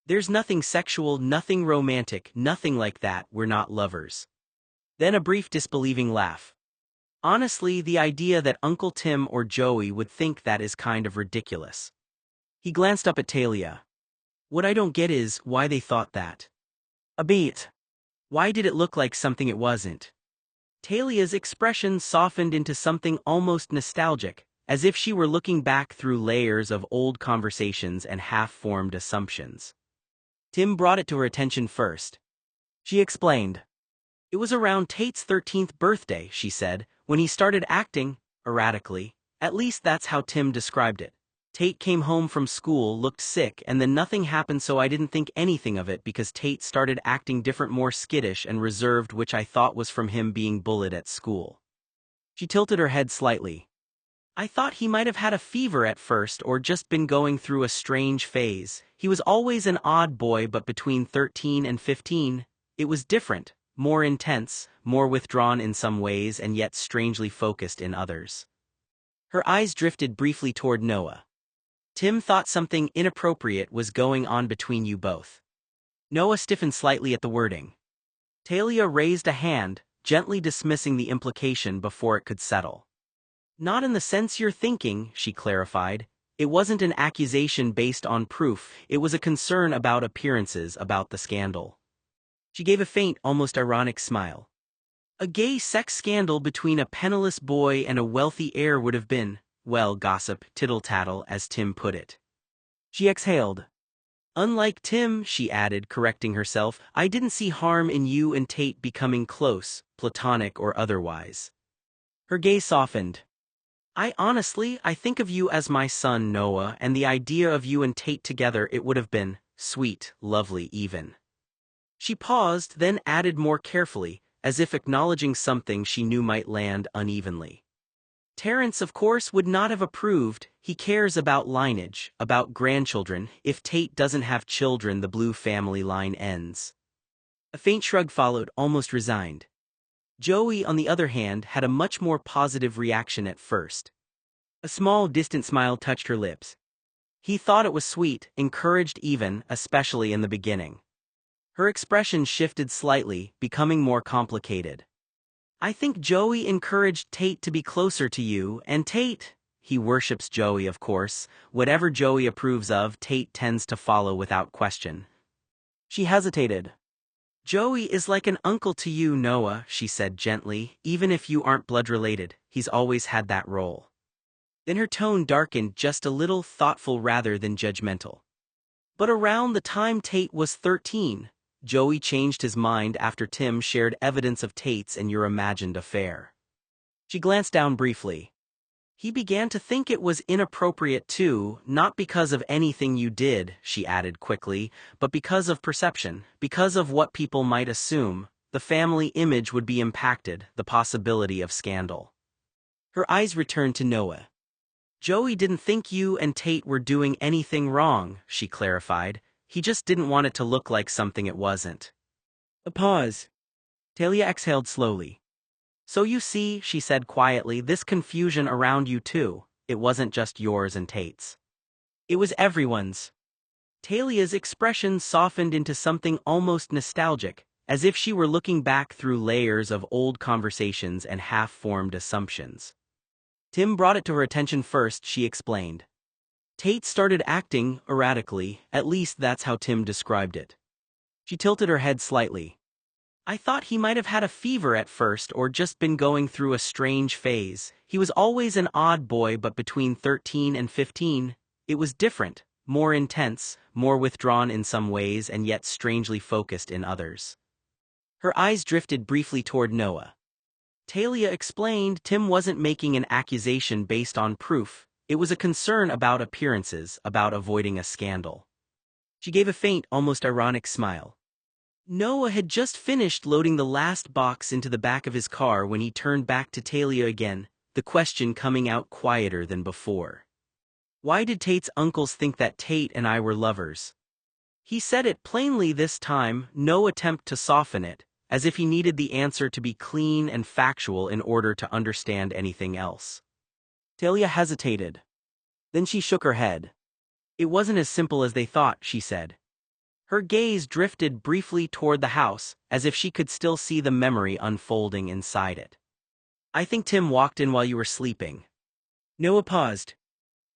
There's nothing sexual, nothing romantic, nothing like that, we're not lovers. Then a brief disbelieving laugh. Honestly, the idea that Uncle Tim or Joey would think that is kind of ridiculous. He glanced up at Talia. What I don't get is why they thought that. A beat. Why did it look like something it wasn't? Talia's expression softened into something almost nostalgic, as if she were looking back through layers of old conversations and half-formed assumptions. Tim brought it to her attention first. She explained. It was around Tate's 13th birthday, she said, when he started acting erratically. At least that's how Tim described it. Tate came home from school, looked sick, and then nothing happened, so I didn't think anything of it because Tate started acting different, more skittish and reserved, which I thought was from him being bullied at school. She tilted her head slightly. I thought he might have had a fever at first or just been going through a strange phase. He was always an odd boy, but between 13 and 15, it was different, more intense, more withdrawn in some ways and yet strangely focused in others. Her eyes drifted briefly toward Noah. Tim thought something inappropriate was going on between you both. Noah stiffened slightly at the wording. Talia raised a hand, gently dismissing the implication before it could settle. Not in the sense you're thinking, she clarified. It wasn't an accusation based on proof, it was a concern about appearances, about the scandal. She gave a faint, almost ironic smile. A gay sex scandal between a penniless boy and a wealthy heir would have been, well, gossip, tittle-tattle, as Tim put it. She exhaled. Unlike Tim, she added, correcting herself, I didn't see harm in you and Tate becoming close, platonic or otherwise. Her gaze softened. I think of you as my son, Noah, and the idea of you and Tate together, it would have been sweet, lovely even. She paused, then added more carefully, as if acknowledging something she knew might land unevenly. Terrence, of course, would not have approved. He cares about lineage, about grandchildren. If Tate doesn't have children, the Blue family line ends. A faint shrug followed, almost resigned. Joey, on the other hand, had a much more positive reaction at first. A small, distant smile touched her lips. He thought it was sweet, encouraged even, especially in the beginning. Her expression shifted slightly, becoming more complicated. I think Joey encouraged Tate to be closer to you, and Tate, he worships Joey, of course. Whatever Joey approves of, Tate tends to follow without question. She hesitated. Joey is like an uncle to you, Noah, she said gently. Even if you aren't blood-related, he's always had that role. Then her tone darkened just a little, thoughtful rather than judgmental. But around the time Tate was 13, Joey changed his mind after Tim shared evidence of Tate's and your imagined affair. She glanced down briefly. He began to think it was inappropriate too, not because of anything you did, she added quickly, but because of perception, because of what people might assume. The family image would be impacted, the possibility of scandal. Her eyes returned to Noah. Joey didn't think you and Tate were doing anything wrong, she clarified. He just didn't want it to look like something it wasn't. A pause. Talia exhaled slowly. So you see, she said quietly, this confusion around you too, it wasn't just yours and Tate's. It was everyone's. Talia's expression softened into something almost nostalgic, as if she were looking back through layers of old conversations and half-formed assumptions. Tim brought it to her attention first, she explained. Tate started acting erratically, at least that's how Tim described it. She tilted her head slightly. I thought he might have had a fever at first or just been going through a strange phase. He was always an odd boy, but between 13 and 15, it was different, more intense, more withdrawn in some ways and yet strangely focused in others. Her eyes drifted briefly toward Noah. Talia explained Tim wasn't making an accusation based on proof. It was a concern about appearances, about avoiding a scandal. She gave a faint, almost ironic smile. Noah had just finished loading the last box into the back of his car when he turned back to Talia again, the question coming out quieter than before. Why did Tate's uncles think that Tate and I were lovers? He said it plainly this time, no attempt to soften it, as if he needed the answer to be clean and factual in order to understand anything else. Talia hesitated. Then she shook her head. It wasn't as simple as they thought, she said. Her gaze drifted briefly toward the house, as if she could still see the memory unfolding inside it. I think Tim walked in while you were sleeping. Noah paused.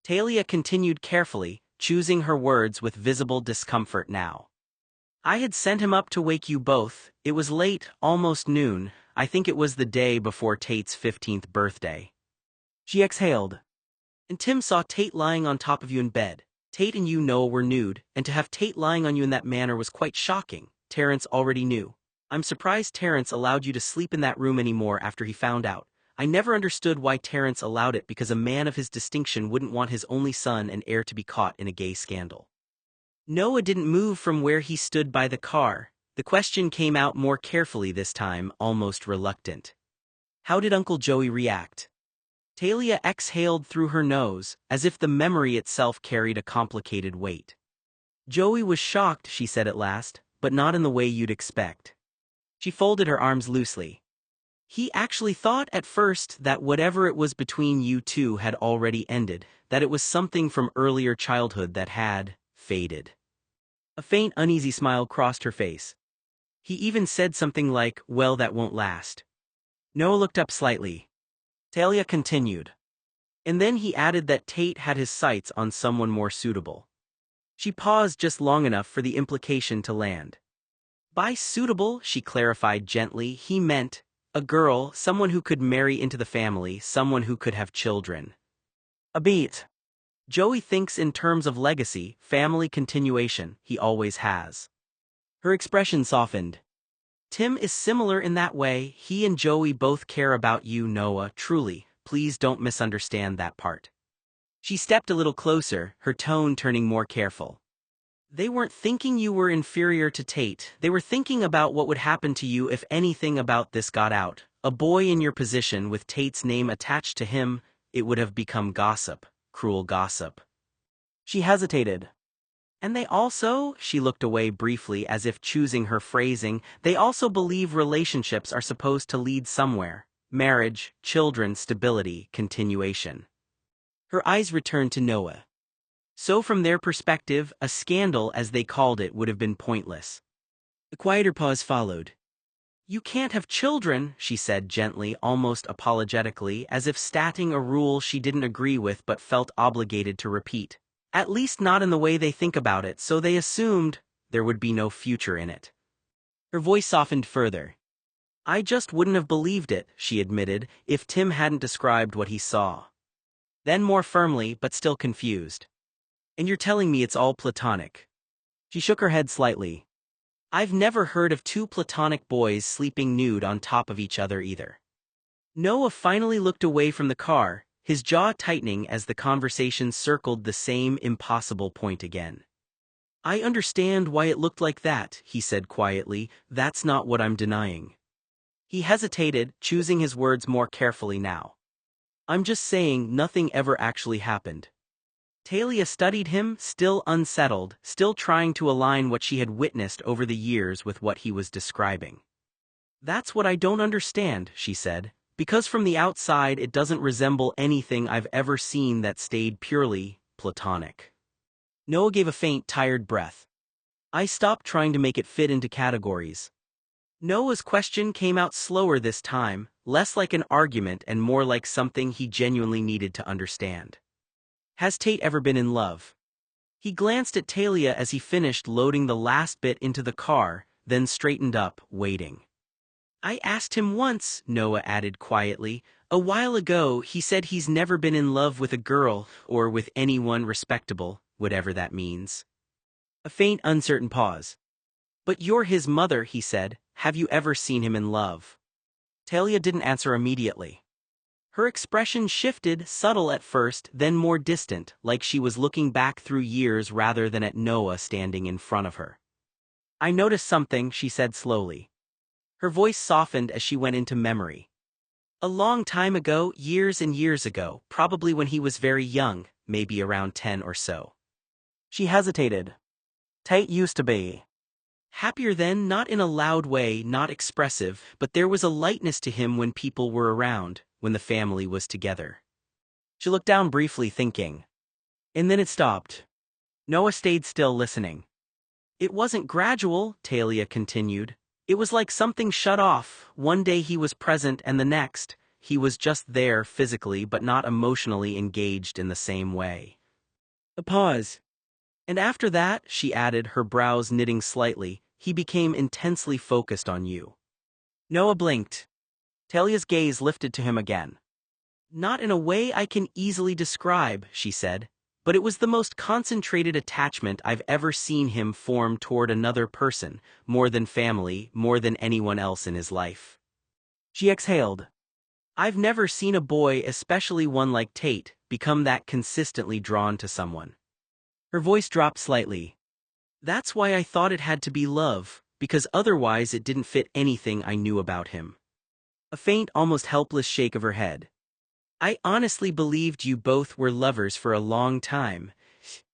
Talia continued carefully, choosing her words with visible discomfort now. I had sent him up to wake you both. It was late, almost noon. I think it was the day before Tate's 15th birthday. She exhaled. And Tim saw Tate lying on top of you in bed. Tate and you, Noah, were nude, and to have Tate lying on you in that manner was quite shocking. Terrence already knew. I'm surprised Terrence allowed you to sleep in that room anymore after he found out. I never understood why Terrence allowed it, because a man of his distinction wouldn't want his only son and heir to be caught in a gay scandal. Noah didn't move from where he stood by the car. The question came out more carefully this time, almost reluctant. How did Uncle Joey react? Talia exhaled through her nose, as if the memory itself carried a complicated weight. Joey was shocked, she said at last, but not in the way you'd expect. She folded her arms loosely. He actually thought at first that whatever it was between you two had already ended, that it was something from earlier childhood that had faded. A faint, uneasy smile crossed her face. He even said something like, "Well, that won't last." Noah looked up slightly. Talia continued. And then he added that Tate had his sights on someone more suitable. She paused just long enough for the implication to land. By suitable, she clarified gently, he meant a girl, someone who could marry into the family, someone who could have children. A beat. Joey thinks in terms of legacy, family continuation, he always has. Her expression softened. Tim is similar in that way. He and Joey both care about you, Noah, truly. Please don't misunderstand that part. She stepped a little closer, her tone turning more careful. They weren't thinking you were inferior to Tate. They were thinking about what would happen to you if anything about this got out. A boy in your position with Tate's name attached to him, it would have become gossip, cruel gossip. She hesitated. And they also, she looked away briefly as if choosing her phrasing, they also believe relationships are supposed to lead somewhere. Marriage, children, stability, continuation. Her eyes returned to Noah. So from their perspective, a scandal, as they called it, would have been pointless. A quieter pause followed. You can't have children, she said gently, almost apologetically, as if stating a rule she didn't agree with but felt obligated to repeat. At least not in the way they think about it, so they assumed there would be no future in it. Her voice softened further. I just wouldn't have believed it, she admitted, if Tim hadn't described what he saw. Then more firmly, but still confused. And you're telling me it's all platonic? She shook her head slightly. I've never heard of two platonic boys sleeping nude on top of each other either. Noah finally looked away from the car, his jaw tightening as the conversation circled the same impossible point again. I understand why it looked like that, he said quietly, that's not what I'm denying. He hesitated, choosing his words more carefully now. I'm just saying nothing ever actually happened. Talia studied him, still unsettled, still trying to align what she had witnessed over the years with what he was describing. That's what I don't understand, she said. Because from the outside it doesn't resemble anything I've ever seen that stayed purely platonic. Noah gave a faint, tired breath. I stopped trying to make it fit into categories. Noah's question came out slower this time, less like an argument and more like something he genuinely needed to understand. Has Tate ever been in love? He glanced at Talia as he finished loading the last bit into the car, then straightened up, waiting. I asked him once, Noah added quietly. A while ago, he said he's never been in love with a girl, or with anyone respectable, whatever that means. A faint, uncertain pause. But you're his mother, he said. Have you ever seen him in love? Talia didn't answer immediately. Her expression shifted, subtle at first, then more distant, like she was looking back through years rather than at Noah standing in front of her. I noticed something, she said slowly. Her voice softened as she went into memory. A long time ago, years and years ago, probably when he was very young, maybe around 10 or so. She hesitated. Tate used to be happier then, not in a loud way, not expressive, but there was a lightness to him when people were around, when the family was together. She looked down briefly, thinking. And then it stopped. Noah stayed still, listening. It wasn't gradual, Talia continued. It was like something shut off. One day he was present and the next, he was just there physically but not emotionally engaged in the same way. A pause. And after that, she added, her brows knitting slightly, he became intensely focused on you. Noah blinked. Talia's gaze lifted to him again. Not in a way I can easily describe, she said, but it was the most concentrated attachment I've ever seen him form toward another person, more than family, more than anyone else in his life. She exhaled. I've never seen a boy, especially one like Tate, become that consistently drawn to someone. Her voice dropped slightly. That's why I thought it had to be love, because otherwise it didn't fit anything I knew about him. A faint, almost helpless shake of her head. I honestly believed you both were lovers for a long time.